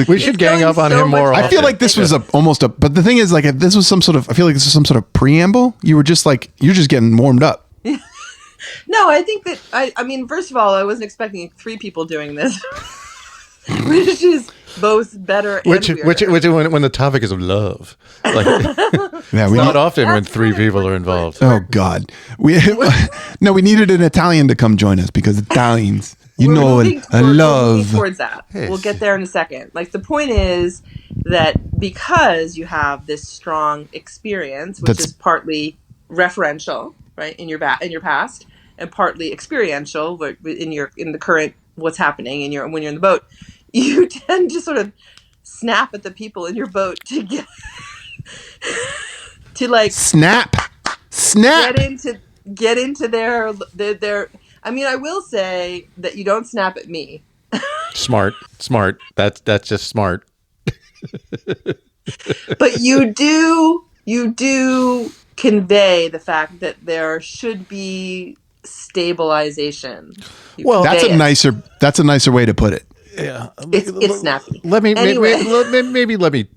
We should gang going up on so him more much- often. I feel like this was but the thing is, like, if this was some sort of, I feel like this was some sort of preamble. You were just like, you're just getting warmed up. No, I think that I mean, first of all, I wasn't expecting 3 people doing this, which is both better and Which weirder. when the topic is of love, like Yeah, we not often when 3 people are involved. Oh God, we needed an Italian to come join us because Italians. You know, I we're love. moving towards that. Yes. We'll get there in a second. Like the point is that because you have this strong experience, which is partly referential, right, in your past, and partly experiential, in the current what's happening when you're in the boat, you tend to sort of snap at the people in your boat to get to like snap. Get into their. I mean, I will say that you don't snap at me. Smart. That's just smart. But you do convey the fact that there should be stabilization. That's a nicer way to put it. Yeah, it's snappy. Let me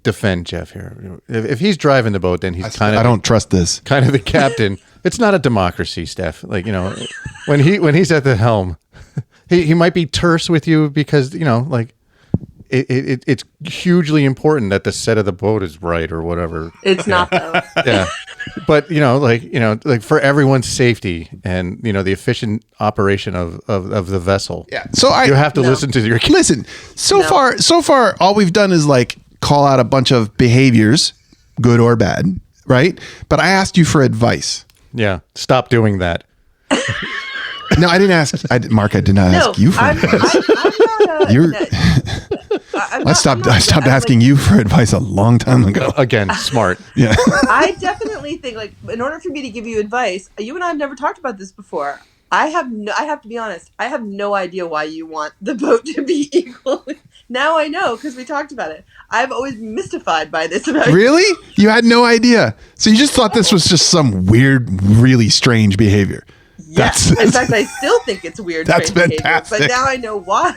defend Jeff here. If he's driving the boat, then he's I don't trust this. Kind of the captain. It's not a democracy, Steph. Like, you know, when he's at the helm, he might be terse with you because, you know, like it's hugely important that the set of the boat is right or whatever. It's not though. Yeah. But, you know, like for everyone's safety and, you know, the efficient operation of the vessel. Yeah. So you have to listen to your listen. So far, all we've done is like call out a bunch of behaviors, good or bad, right? But I asked you for advice. Yeah. Stop doing that. No, I didn't ask. Mark, I did not ask you for advice. I stopped asking you for advice a long time ago. Again, smart. Yeah. I definitely think, like, in order for me to give you advice, you and I have never talked about this before. I have to be honest. I have no idea why you want the boat to be equal. Now I know because we talked about it. I've always been mystified by this. Really? You had no idea. So you just thought this was just some weird, really strange behavior. Yes. In fact, I still think it's weird. That's fantastic. Behavior, but now I know why.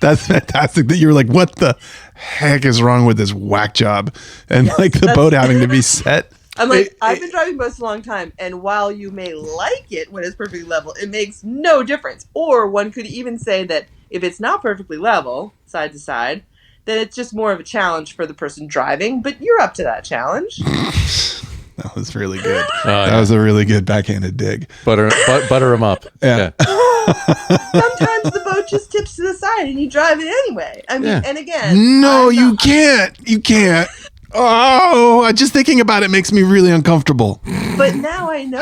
That's fantastic that you were like, what the heck is wrong with this whack job? And like the boat having to be set. I'm like, I've been driving boats a long time, and while you may like it when it's perfectly level, it makes no difference. Or one could even say that if it's not perfectly level, side to side, then it's just more of a challenge for the person driving, but you're up to that challenge. That was really good. That was a really good backhanded dig. Butter them up. Yeah. Sometimes the boat just tips to the side and you drive it anyway. I mean, and again. No, you can't. You can't. Oh, just thinking about it makes me really uncomfortable. But now I know.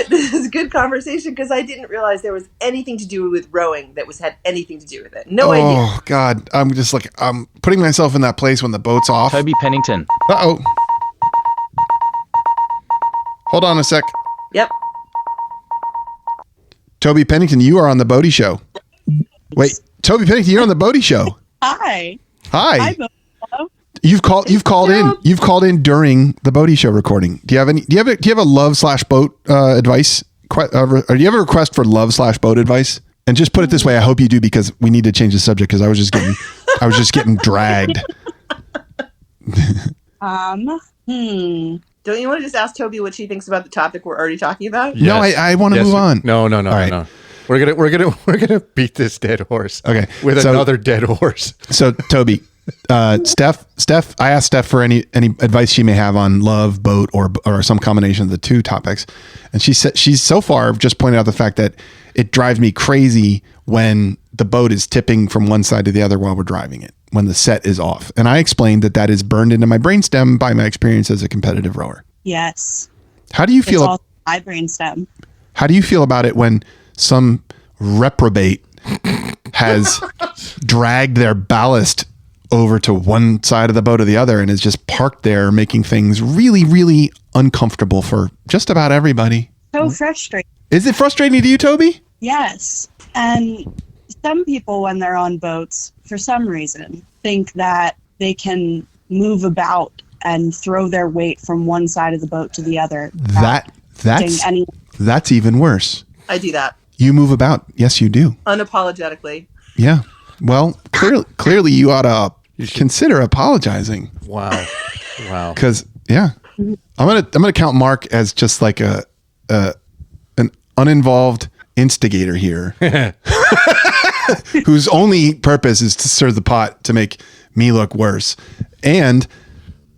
This is good conversation because I didn't realize there was anything to do with rowing that had anything to do with it. No idea. Oh, God. I'm just like, I'm putting myself in that place when the boat's off. Toby Pennington. Uh-oh. Hold on a sec. Yep. Toby Pennington, you are on the Bodie Show. Wait, Toby Pennington, you're on the Bodie Show. Hi. Hi. Hello. You've called in during the Bodie Show recording. Do you have a love/boat advice? Or do you have a request for love/boat advice? And just put it this way, I hope you do because we need to change the subject because I was just getting dragged. Don't you want to just ask Toby what she thinks about the topic we're already talking about? Yes. No, I want to move on. No. Right. No. We're gonna beat this dead horse. Okay. With another dead horse. So Toby, Steph, I asked Steph for any advice she may have on love, boat, or some combination of the two topics, and she said she's so far just pointed out the fact that it drives me crazy when the boat is tipping from one side to the other while we're driving it, when the set is off. And I explained that is burned into my brainstem by my experience as a competitive rower. Yes. How do you feel? It's all my brainstem. How do you feel about it when some reprobate has dragged their ballast over to one side of the boat or the other and is just parked there, making things really, really uncomfortable for just about everybody? So frustrating. Is it frustrating to you, Toby? Yes. And some people, when they're on boats, for some reason, think that they can move about and throw their weight from one side of the boat to the other. That's even worse. I do that. You move about. Yes, you do. Unapologetically. Yeah. Well, clearly you ought to consider apologizing. Wow. Because I'm gonna count Mark as just like an uninvolved instigator here, whose only purpose is to stir the pot to make me look worse, and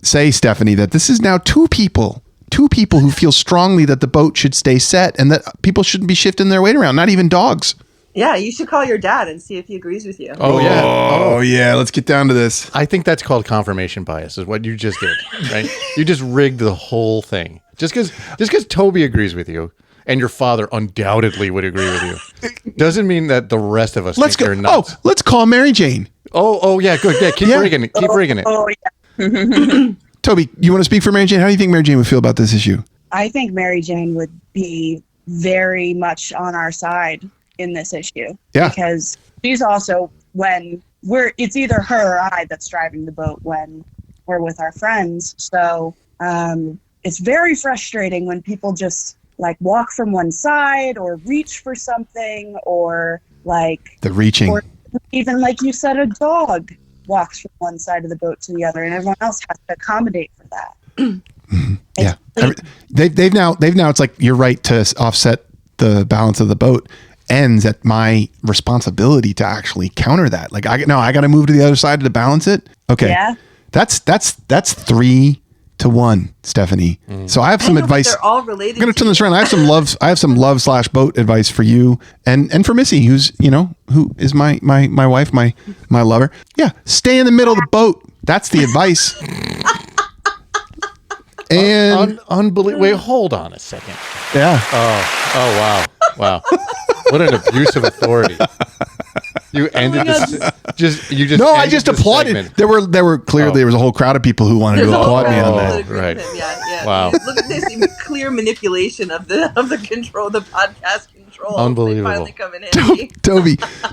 say, Stephanie, that this is now two people who feel strongly that the boat should stay set and that people shouldn't be shifting their weight around, not even dogs. Yeah, you should call your dad and see if he agrees with you. Oh yeah. Oh yeah. Let's get down to this. I think that's called confirmation bias, is what you just did, right? You just rigged the whole thing. Just because Toby agrees with you, and your father undoubtedly would agree with you, doesn't mean that the rest of us Let's think go. they're nuts. Oh, let's call Mary Jane. Oh, yeah, good. Yeah, keep rigging it. Keep rigging it. Oh, yeah. Toby, you want to speak for Mary Jane? How do you think Mary Jane would feel about this issue? I think Mary Jane would be very much on our side in this issue. Yeah. Because she's also, it's either her or I that's driving the boat when we're with our friends. So it's very frustrating when people just like walk from one side or reach for something, or like The reaching. or even like you said, a dog walks from one side of the boat to the other, and everyone else has to accommodate for that. Yeah. They've now it's like you're right to offset the balance of the boat ends at my responsibility to actually counter that. Like I got to move to the other side to balance it. Okay. Yeah. That's 3-1, Stephanie. So I have some advice. They're all related. I'm going to turn this around. I have some love/boat advice for you and for Missy, who is my wife, my lover. Yeah. Stay in the middle of the boat. That's the advice. And Unbelievable. Wait, hold on a second. yeah. Oh, wow. What an abuse of authority. You ended this. No, I just applauded. Segment. There were clearly there was a whole crowd of people who wanted to applaud me on that. Right. Yeah. Wow. Look at this clear manipulation of the control, the podcast control. Unbelievable. They finally come in handy.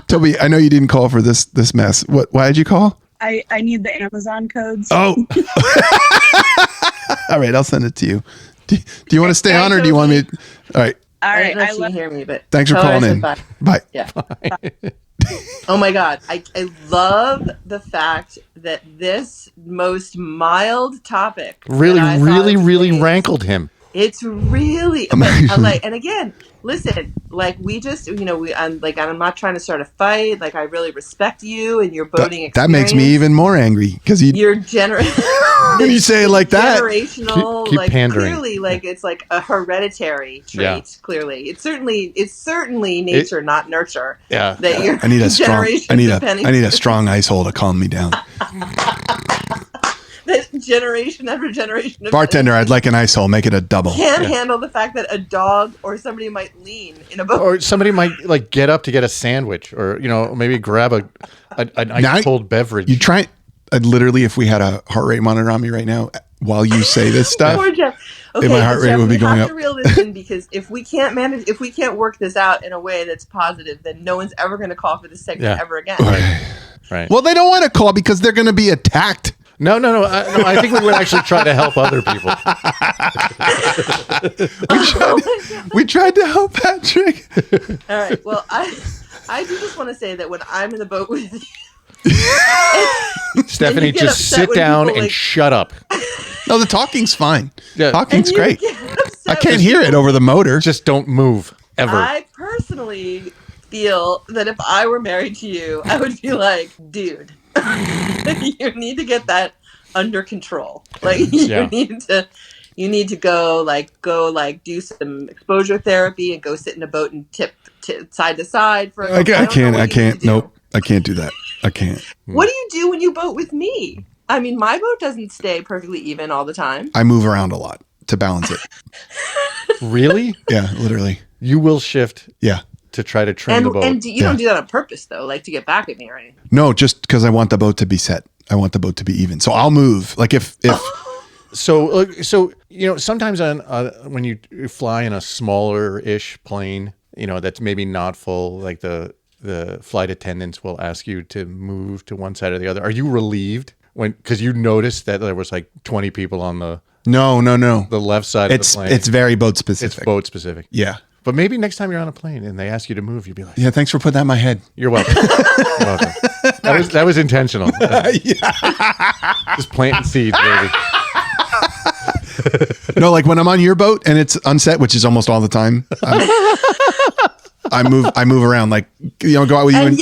Toby, I know you didn't call for this mess. Why did you call? I need the Amazon codes. Oh. All right, I'll send it to you. Do you want to stay on, or do you want me to? All right. All I right. don't know if you can hear me, but Thanks for tell her I calling said in. bye. Bye. Yeah. Oh my God. I love the fact that this most mild topic Really today, rankled him. It's really like, and again, listen, like we just, I'm not trying to start a fight. Like I really respect you and your boating experience. That makes me even more angry because you're generous. when you say it like that, generational, keep like pandering. clearly, like it's like a hereditary trait. Yeah. Clearly, it's certainly nature, not nurture. Yeah. That you're I need a strong, I need depending- a strong Icehole to calm me down. that generation after generation of Bartender, I'd like an Icehole. Make it a double. can't handle the fact that a dog or somebody might lean in a boat. Or somebody might like get up to get a sandwich, or maybe grab an ice cold beverage. You try. Literally, if we had a heart rate monitor on me right now, while you say this stuff, Poor Jeff. Okay, my heart rate Jeff, would be going we up. have to reel this in because if we can't work this out in a way that's positive, then no one's ever going to call for this segment ever again. Right. Well, they don't want to call because they're going to be attacked. No. I think we would actually try to help other people. We tried to help Patrick. All right. Well, I do just want to say that when I'm in the boat with you, Stephanie, you get just upset sit when down people, and like- shut up. No, the talking's fine. Yeah. Talking's and you great. get upset I can't when hear it over the motor. Just don't move ever. I personally feel that if I were married to you, I would be like, dude, you need to get that under control. Like you need to go do some exposure therapy and go sit in a boat and tip side to side for. I can't. Nope. I can't do that. I can't. What do you do when you boat with me? I mean, my boat doesn't stay perfectly even all the time. I move around a lot to balance it. Really? Yeah, literally. You will shift. Yeah. To try to trim the boat. And you don't do that on purpose, though, like to get back at me or anything. No, just because I want the boat to be set. I want the boat to be even. So I'll move. Like if So sometimes when you fly in a smaller-ish plane, that's maybe not full, like the flight attendants will ask you to move to one side or the other. Are you relieved because you noticed that there was like 20 people on the No. the left side of the plane? It's very boat specific. It's boat specific. Yeah. But maybe next time you're on a plane and they ask you to move, you'd be like, Yeah, thanks for putting that in my head. "You're welcome." You're welcome. That was intentional. Just planting seeds, baby. No, like when I'm on your boat and it's unset, which is almost all the time. I move around, like go out with you. And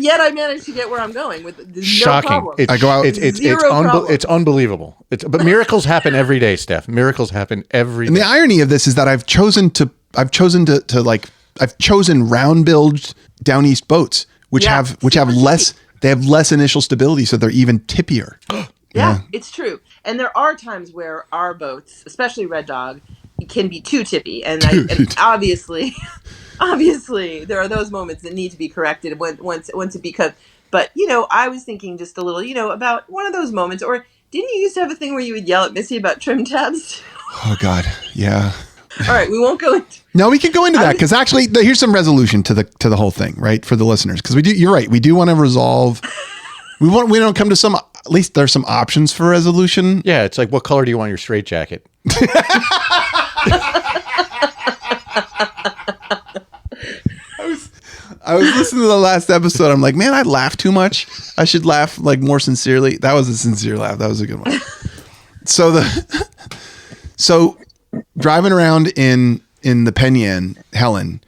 yet I managed to get where I'm going with no Shocking. problem. I go out. It's unbelievable. But miracles happen every day, Steph. Miracles happen every And day. the irony of this is that I've chosen to like I've chosen round bilged down east boats, which have less. They have less initial stability, so they're even tippier. Yeah, it's true. And there are times where our boats, especially Red Dog, can be too tippy, and obviously, there are those moments that need to be corrected once it becomes. But I was thinking just a little, about one of those moments. Or didn't you used to have a thing where you would yell at Missy about trim tabs? Oh God, yeah. All right, we won't go into. No, we can go into that because actually, here's some resolution to the whole thing, right? For the listeners, because we do. You're right. We do want to resolve. We don't come to some. At least there's some options for resolution. Yeah, it's like, what color do you want your straitjacket? I was listening to the last episode. I'm like, man, I laugh too much. I should laugh like more sincerely. That was a sincere laugh. That was a good one. So driving around in the Penyan, Helen,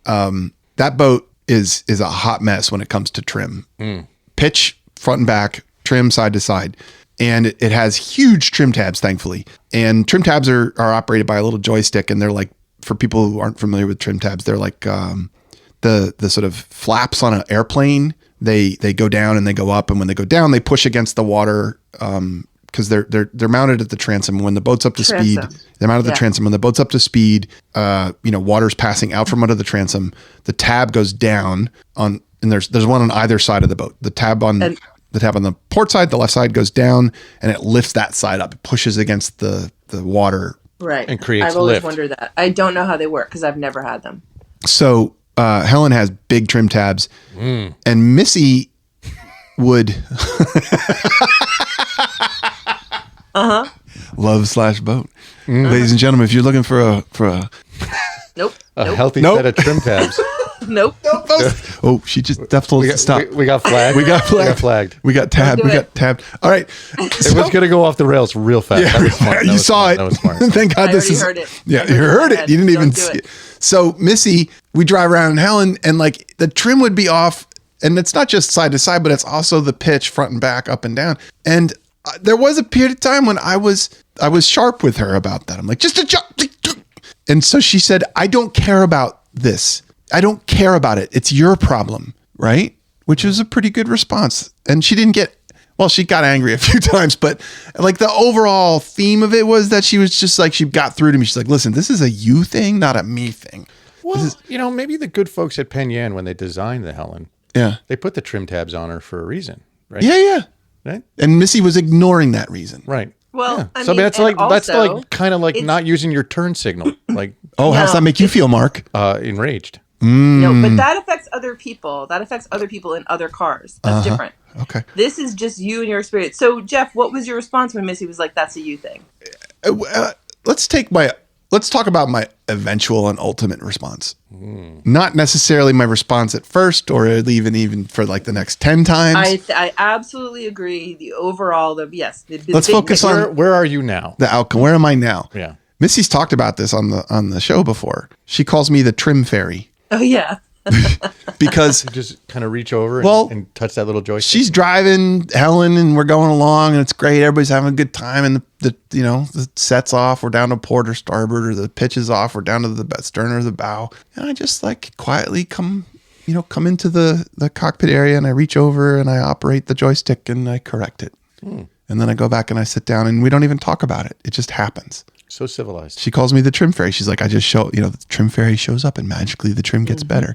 that boat is a hot mess when it comes to trim. Pitch front and back, trim side to side. And it has huge trim tabs, thankfully. And trim tabs are operated by a little joystick, and they're like, for people who aren't familiar with trim tabs, they're like the sort of flaps on an airplane. They go down and they go up, and when they go down, they push against the water because they're mounted at the transom. When the boat's up to speed, they're mounted at the transom. When the boat's up to speed, water's passing out from under the transom. The tab goes down and there's one on either side of the boat. The tab on the port side, the left side goes down, and it lifts that side up. It pushes against the water, right, and creates I've always lift. wondered that. I don't know how they work because I've never had them. So Helen has big trim tabs, and Missy would love/boat. Ladies and gentlemen, if you're looking for a healthy set of trim tabs. Nope. Oh, she just told us to stop. We got flagged. We got flagged. We got tabbed. We got tabbed. All right. It was going to go off the rails real fast. Yeah, That was smart. you saw it. That was smart. Thank God I this already is. heard it. Yeah, you heard it. You didn't even see it. So Missy, we drive around in Helen, and like the trim would be off, and it's not just side to side, but it's also the pitch front and back, up and down. And there was a period of time when I was sharp with her about that. I'm like, just adjust. And so she said, I don't care about this. I don't care about it. It's your problem, right? Which is a pretty good response. And she didn't she got angry a few times, but like the overall theme of it was that she was just like, she got through to me. She's like, listen, this is a you thing, not a me thing. Well, maybe the good folks at Penyan, when they designed the Helen, they put the trim tabs on her for a reason, right? Yeah. Right? And Missy was ignoring that reason. Right. Well, I mean, that's like kind of like not using your turn signal. Like, how's that make you feel, Mark? Enraged. No, but that affects other people. That affects other people in other cars. That's different. Okay. This is just you and your experience. So, Jeff, what was your response when Missy was like, "That's a you thing"? Let's talk about my eventual and ultimate response. Not necessarily my response at first, or even for like the next 10 times. I absolutely agree. The overall, let's focus on where are you now? The outcome. Where am I now? Yeah. Missy's talked about this on the show before. She calls me the trim fairy. Oh yeah. Because just kind of reach over and touch that little joystick. She's driving Helen, and we're going along, and it's great. Everybody's having a good time, and the set's off. We're down to port or starboard, or the pitch is off. We're down to the stern or the bow, and I just like quietly come into the cockpit area, and I reach over and I operate the joystick and I correct it, and then I go back and I sit down, and we don't even talk about it. It just happens. So civilized. She calls me the trim fairy. She's like, I just the trim fairy shows up and magically the trim gets better.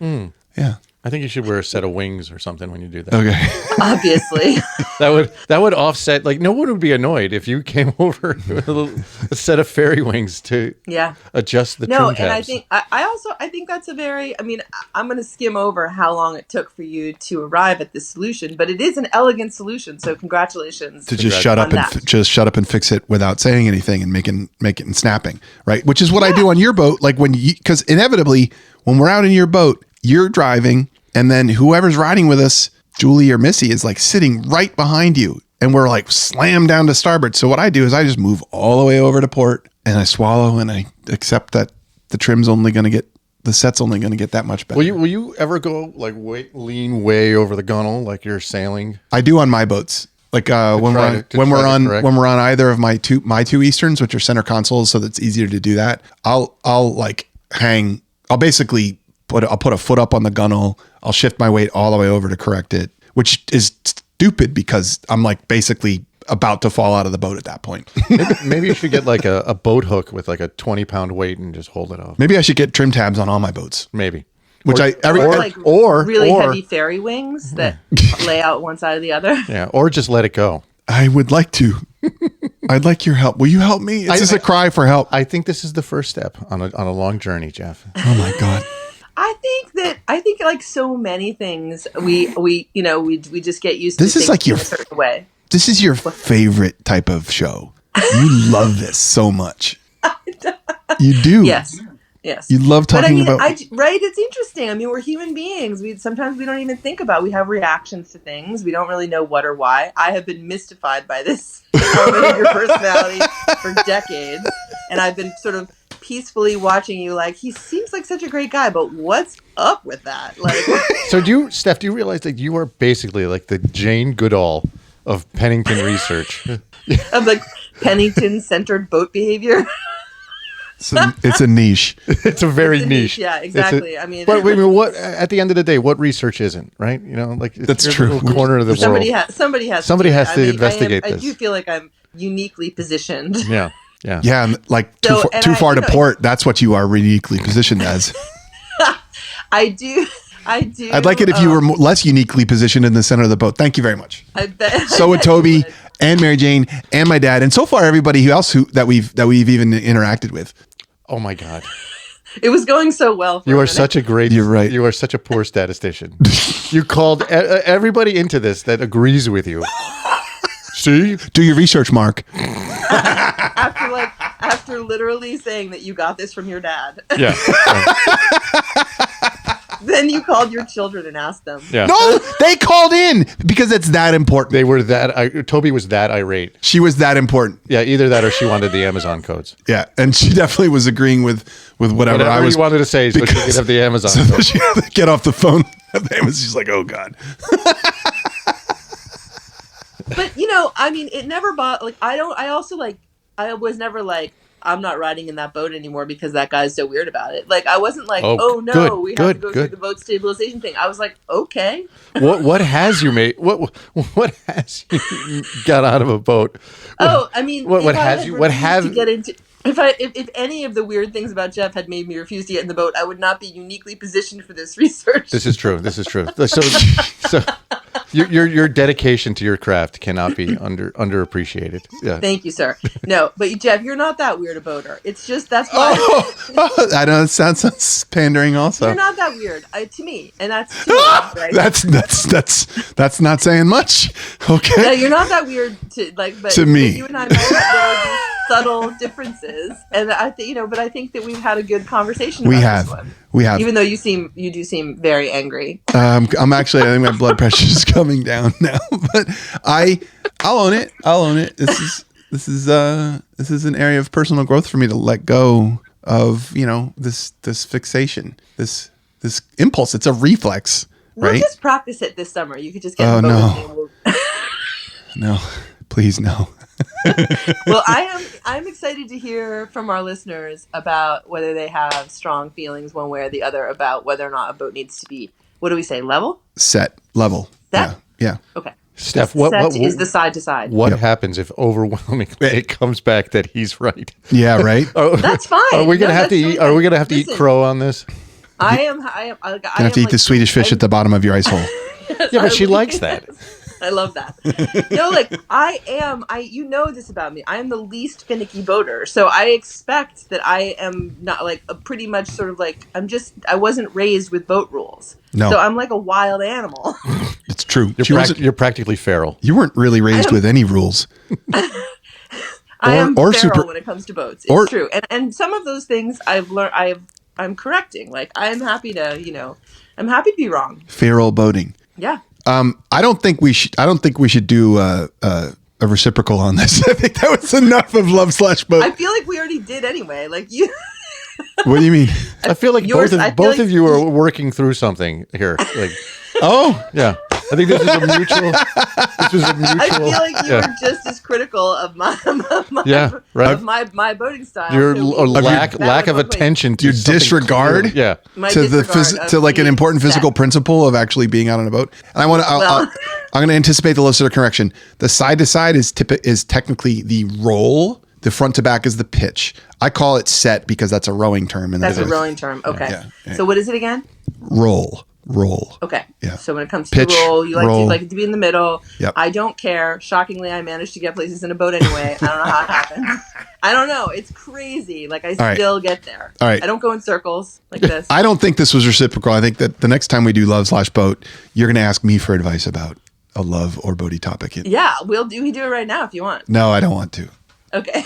Yeah. I think you should wear a set of wings or something when you do that. Okay. Obviously. that would offset. Like, no one would be annoyed if you came over with a set of fairy wings to adjust the trim tabs. And I think I think that's a very. I mean, I'm going to skim over how long it took for you to arrive at this solution, but it is an elegant solution. So congratulations. To just shut up and fix it without saying anything and making it and snapping, right? Which is what I do on your boat. Like because inevitably when we're out in your boat, you're driving, and then whoever's riding with us, Julie or Missy, is like sitting right behind you, and we're like slammed down to starboard. So what I do is I just move all the way over to port, and I swallow, and I accept that the set's only going to get that much better. Will you ever go like lean way over the gunnel like you're sailing? I do on my boats. Like when we're on either of my two Easterns, which are center consoles, so that's easier to do that. I'll basically I'll put a foot up on the gunnel. I'll shift my weight all the way over to correct it, which is stupid because I'm like basically about to fall out of the boat at that point. Maybe you should get like a boat hook with like a 20-pound weight and just hold it off. Maybe I should get trim tabs on all my boats. Maybe. Which really heavy fairy wings that lay out one side or the other. Yeah, or just let it go. I would like to. I'd like your help. Will you help me? It's just a cry for help. I think this is the first step on a long journey, Jeff. Oh my God. I think like so many things we just get used to. This is like in a certain way. This is your favorite type of show. You love this so much. You do. Yes. You love talking about. Right. It's interesting. I mean, we're human beings. Sometimes we don't even think about. We have reactions to things. We don't really know what or why. I have been mystified by this element of your personality for decades, and I've been sort of peacefully watching you. Like, he seems like such a great guy, but what's up with that? Like, so Steph, do you realize that you are basically like the Jane Goodall of Pennington research? Of like Pennington-centered boat behavior. It's a niche. It's a very niche. Yeah, exactly. But what? At the end of the day, what research isn't, right? You know, like that's true. Corner of the world. Somebody has to investigate this. I do feel like I'm uniquely positioned. Yeah. And like too far to port. That's what you are uniquely positioned as. I do. I'd like it if you were less uniquely positioned in the center of the boat. Thank you very much. I bet. So would Toby and Mary Jane and my dad, and so far everybody else that we've even interacted with. Oh my God! It was going so well. You are such a great. You're right. You are such a poor statistician. You called everybody into this that agrees with you. See, do your research, Mark. After literally saying that you got this from your dad. Yeah. Then you called your children and asked them. Yeah. No, they called in because it's that important. They were that. Toby was that irate. She was that important. Yeah, either that or she wanted the Amazon codes. Yeah, and she definitely was agreeing with whatever I was. You wanted to say, so she could have the Amazon codes. She had to get off the phone. She's like, oh God. But it never bought. Like, I was never like, I'm not riding in that boat anymore because that guy's so weird about it. Like, I wasn't like, we have to go through the boat stabilization thing. I was like, okay. What has you made? What has you got out of a boat? What have you get into? If any of the weird things about Jeff had made me refuse to get in the boat, I would not be uniquely positioned for this research. This is true. So your dedication to your craft cannot be underappreciated. Yeah. Thank you, sir. No, but Jeff, you're not that weird a boater. It's just that's why. I know it sounds pandering. Also, you're not that weird to me, and that's to me, right? That's not saying much. Okay. Yeah, you're not that weird but to me. You and I met, there are these subtle differences, and I think but I think that we've had a good conversation. We have. Even though you do seem very angry. I'm actually. I think my blood pressure is coming down now, but I'll own it. This is an area of personal growth for me to let go of. This fixation, this impulse. It's a reflex, right? We'll just practice it this summer. You could just get. Oh no. No, please no. Well, I'm excited to hear from our listeners about whether they have strong feelings one way or the other about whether or not a boat needs to be, what do we say, level? Set, level. Set? Yeah. Okay. Steph, what is the side to side? What happens if overwhelmingly it comes back that he's right? Yeah, right. That's fine. Are we gonna have to eat? Are we gonna have to eat crow on this? I am. You have to eat the Swedish fish at the bottom of your ice hole. Yes, yeah, but she likes that. I love that. No, you know this about me. I am the least finicky boater. So I expect that I am not pretty much sort of like, I wasn't raised with boat rules. No. So I'm like a wild animal. It's true. You're practically feral. You weren't really raised with any rules. I am feral when it comes to boats. It's true. And some of those things I've learned, I'm correcting. Like, I'm happy to, I'm happy to be wrong. Feral boating. Yeah. I don't think we should do a reciprocal on this. I think that was enough of love/boat. I feel like we already did anyway. Like you. What do you mean? I feel like both of you are working through something here. Like, oh yeah. I think this is a mutual. I feel like you were just as critical of my boating style. Your So lack of attention to your something disregard. clear. Yeah. My To disregard to of like an the important physical set. principle of actually being out on a boat. And I want to. I'm going to anticipate the listener correction. The side to side is technically the roll. The front to back is the pitch. I call it set because that's a rowing term. And That's a rowing term. Okay. Yeah. So what is it again? Roll. Okay. Yeah. So when it comes Pitch, to roll, you like it to be in the middle. Yep. I don't care. Shockingly, I managed to get places in a boat anyway. I don't know how it happened. I don't know. It's crazy. Like I still get there. All right. I don't go in circles like this. I don't think this was reciprocal. I think that the next time we do love/boat, you're going to ask me for advice about a love or boaty topic. Yeah, we do it right now if you want. No, I don't want to. Okay.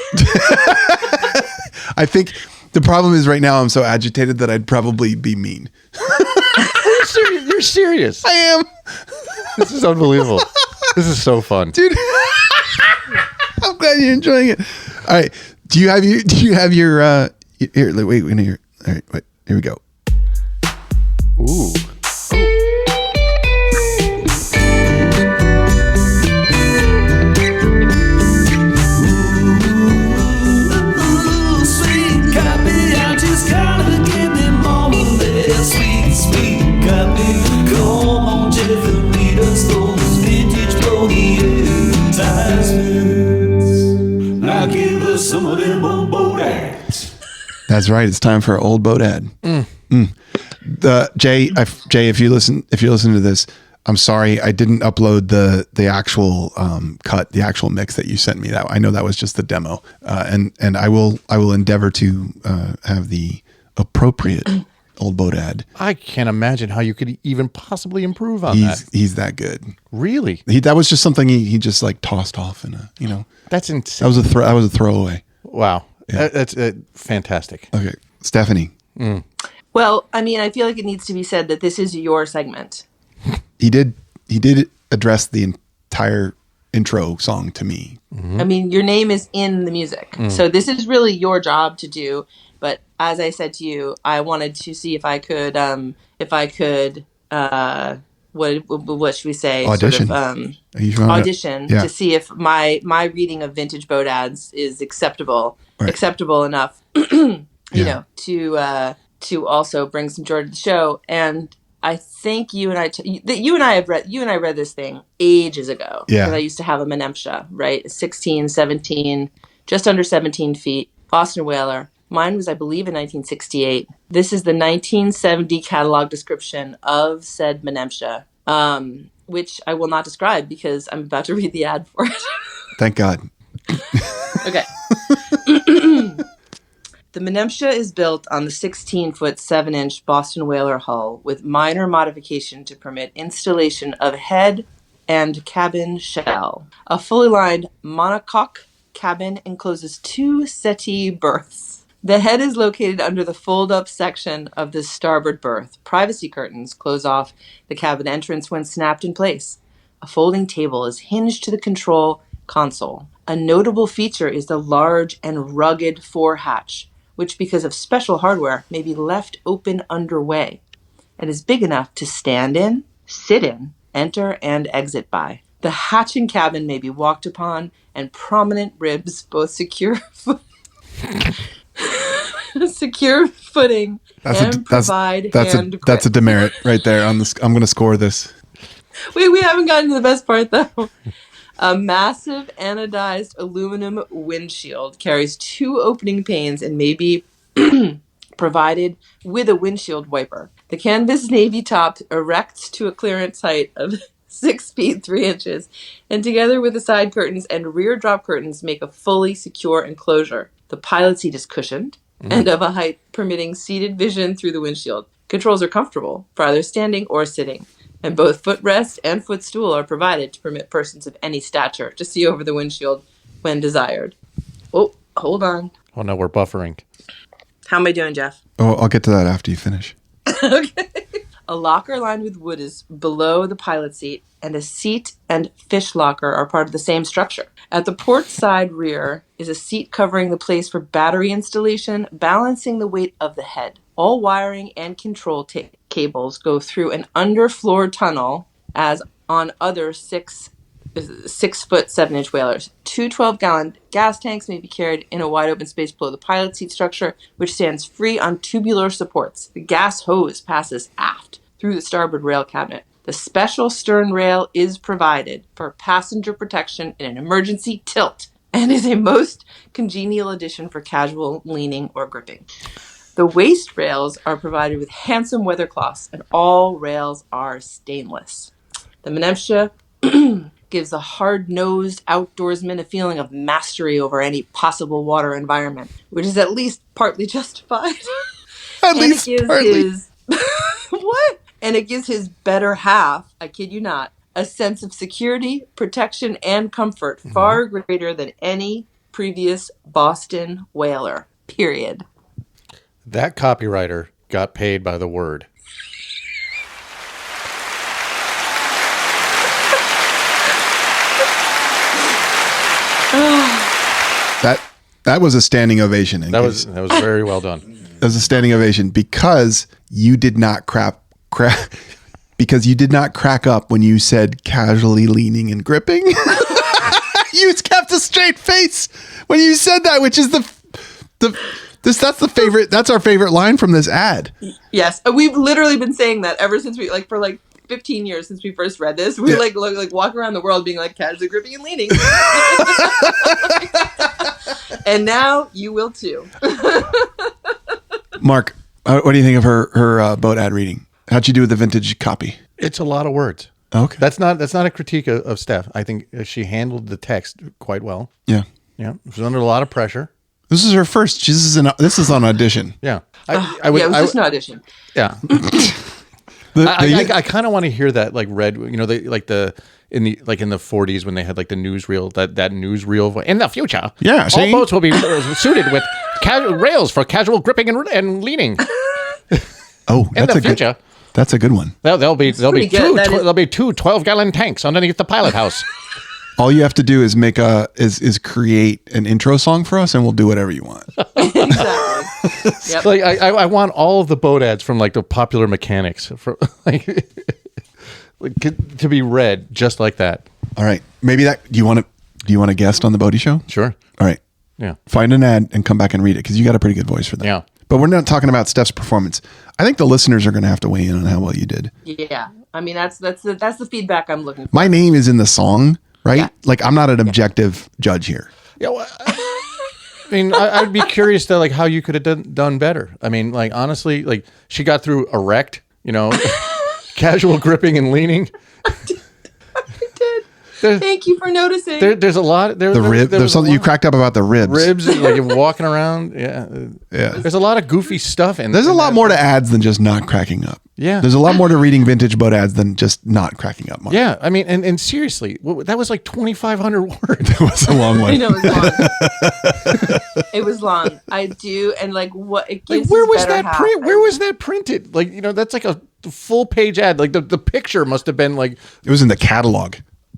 I think the problem is right now I'm so agitated that I'd probably be mean. You're serious. I am. This is unbelievable. This is so fun, Dude. I'm glad you're enjoying it. All right. Do you have your here, wait, we're gonna hear. All right, wait, here we go. Ooh. Sweet copy, I just gotta get them all of that sweet copy. Come on, Jeff, and read us those vintage boaty advertisements. Now give us some of them old boat ads. That's right. It's time for our old boat ad. Jay, if you listen to this, I'm sorry I didn't upload the actual cut, the actual mix that you sent me. That I know that was just the demo, and I will endeavor to have the appropriate old boat ad. I can't imagine how you could even possibly improve on that. He's that good. Really? That was just something he just like tossed off in a That's insane. that was a throwaway. Wow. Yeah. That's fantastic. Okay, Stephanie. Well, I mean, I feel like it needs to be said that this is your segment. He did address the entire intro song to me. I mean, your name is in the music. So this is really your job to do. But as I said to you, I wanted to see if I could, what should we say? Audition. Sort of, audition Yeah. to see if my reading of vintage boat ads is acceptable enough, to also bring some joy to the show. And I think you and I read this thing ages ago. Yeah. Because I used to have a Menemsha, right? 16, 17, just under 17 feet, Boston whaler. Mine was, I believe, in 1968. This is the 1970 catalog description of said Menemsha, which I will not describe because I'm about to read the ad for it. Thank God. Okay. The Menemsha is built on the 16-foot, 7-inch Boston whaler hull with minor modification to permit installation of head and cabin shell. A fully lined monocoque cabin encloses 2 settee berths. The head is located under the fold-up section of the starboard berth. Privacy curtains close off the cabin entrance when snapped in place. A folding table is hinged to the control console. A notable feature is the large and rugged forehatch, which because of special hardware may be left open underway and is big enough to stand in, sit in, enter, and exit by. The hatch and cabin may be walked upon, and prominent ribs both secure footing and provide hand grip. That's a demerit right there. I'm going to score this. Wait, we haven't gotten to the best part though. A massive anodized aluminum windshield carries 2 opening panes and may be provided with a windshield wiper. The canvas navy top erects to a clearance height of 6 feet 3 inches, and together with the side curtains and rear drop curtains make a fully secure enclosure. The pilot seat is cushioned and of a height permitting seated vision through the windshield. Controls are comfortable for either standing or sitting, and both footrest and footstool are provided to permit persons of any stature to see over the windshield when desired. Oh, hold on. Oh no, we're buffering. How am I doing, Jeff? Oh, I'll get to that after you finish. Okay. A locker lined with wood is below the pilot seat, and a seat and fish locker are part of the same structure. At the port side rear is a seat covering the place for battery installation, balancing the weight of the head. All wiring and control cables go through an underfloor tunnel as on other 6-foot 7-inch whalers. 2 12-gallon gas tanks may be carried in a wide open space below the pilot seat structure, which stands free on tubular supports. The gas hose passes aft through the starboard rail cabinet. The special stern rail is provided for passenger protection in an emergency tilt and is a most congenial addition for casual leaning or gripping. The waist rails are provided with handsome weather cloths, and all rails are stainless. The Menemsha gives the hard-nosed outdoorsman a feeling of mastery over any possible water environment, which is at least partly justified. At least partly. What? And it gives his better half, I kid you not, a sense of security, protection, and comfort far greater than any previous Boston whaler. Period. That copywriter got paid by the word. That was a standing ovation. That was very well done. That was a standing ovation because you did not crack up when you said casually leaning and gripping. You kept a straight face when you said that, which is that's our favorite line from this ad. Yes, we've literally been saying that ever since we for 15 years since we first read this. We walk around the world being like casually gripping and leaning. And now you will too. Mark, what do you think of her boat ad reading? How'd she do with the vintage copy? It's a lot of words. Okay. That's not a critique of Steph. I think she handled the text quite well. Yeah. Yeah. She was under a lot of pressure. This is her first. This is on audition. Yeah. It was just an audition. Yeah. I kind of want to hear that read, in the 40s when they had the newsreel, that newsreel voice. In the future, yeah, all boats will be suited with rails for casual gripping and leaning. Oh, in the future, that's a good one. There'll be two 12-gallon tanks underneath the pilot house. All you have to do is is create an intro song for us, and we'll do whatever you want. Exactly. Yep. I want all of the boat ads from the popular mechanics to be read just like that. All right, maybe that. Do you want a guest on the Bodie Show? Sure. All right. Yeah. Find an ad and come back and read it because you got a pretty good voice for that. Yeah. But we're not talking about Steph's performance. I think the listeners are going to have to weigh in on how well you did. Yeah. I mean, that's the feedback I'm looking for. My name is in the song, right? Yeah. I'm not an objective judge here. Yeah. Well, I mean, I'd be curious to how you could have done better. I mean, honestly, she got through erect, casual gripping and leaning. I did. Thank you for noticing. There's a lot. There's something you cracked up about the ribs. Ribs, you're walking around. Yeah. There's a lot of goofy stuff in. There's a lot more to ads than just not cracking up. Yeah. There's a lot more to reading vintage boat ads than just not cracking up. Mark. Yeah. I mean, and seriously, that was 2,500 words. It was a long one. I know it was long. It was long. I do, and what it gives. Where was that print? Where was that printed? That's a full page ad. The picture must have been It was in the catalog.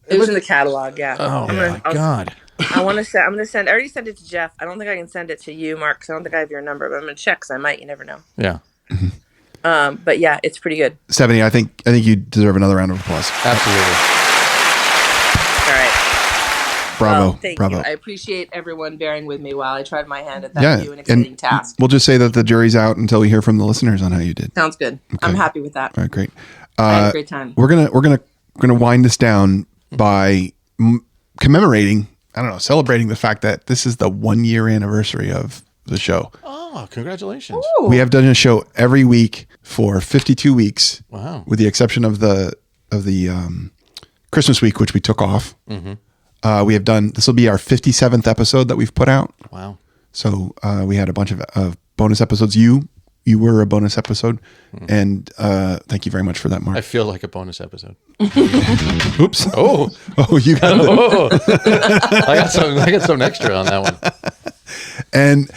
It was in the catalog, yeah. Oh my God. I'm going to send, I already sent it to Jeff. I don't think I can send it to you, Mark, because I don't think I have your number, but I'm going to check, because I might, you never know. Yeah. But yeah, it's pretty good. Stephanie, I think you deserve another round of applause. Absolutely. All right. Bravo. Thank Bravo. you. I appreciate everyone bearing with me while I tried my hand at that new and exciting task. We'll just say that the jury's out until we hear from the listeners on how you did. Sounds good. Okay. I'm happy with that. All right, great. I had a great time. We're gonna wind this down by commemorating, celebrating the fact that this is the 1-year anniversary of the show. Oh, congratulations. Ooh. We have done a show every week for 52 weeks. Wow. With the exception of the Christmas week, which we took off. Mm-hmm. We have done, this will be our 57th episode that we've put out. Wow. So we had a bunch of bonus episodes. You were a bonus episode, and thank you very much for that, Mark. I feel like a bonus episode. Oops! Oh, you got it. I got some extra on that one. And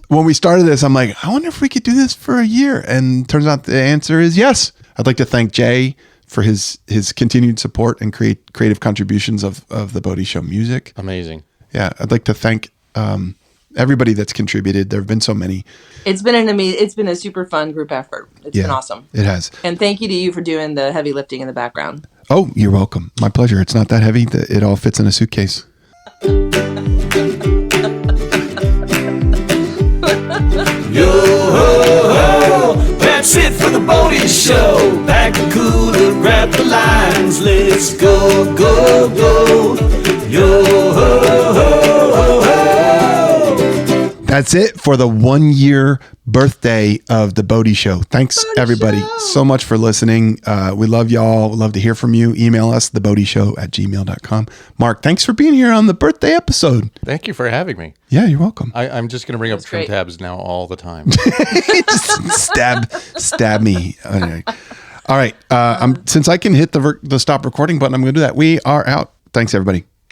when we started this, I'm like, I wonder if we could do this for a year. And turns out the answer is yes. I'd like to thank Jay for his continued support and creative contributions of the Bodie Show music. Amazing. Yeah, I'd like to thank everybody that's contributed. There have been so many. It's been it's been a super fun group effort. It's been awesome. It has. And thank you to you for doing the heavy lifting in the background. Oh, you're welcome. My pleasure. It's not that heavy. It all fits in a suitcase. Yo-ho-ho, that's it for the Bodie Show. Pack the cooler, grab the lines, let's go, go, go. Yo-ho-ho-ho-ho. That's it for the 1 year birthday of the Bodie Show. Thanks, everybody, so much for listening. We love y'all. We'd love to hear from you. Email us, thebodieshow@gmail.com. Mark, thanks for being here on the birthday episode. Thank you for having me. Yeah, you're welcome. I'm just going to bring up trim great. tabs now all the time. stab me. All right. Since I can hit the stop recording button, I'm going to do that. We are out. Thanks, everybody.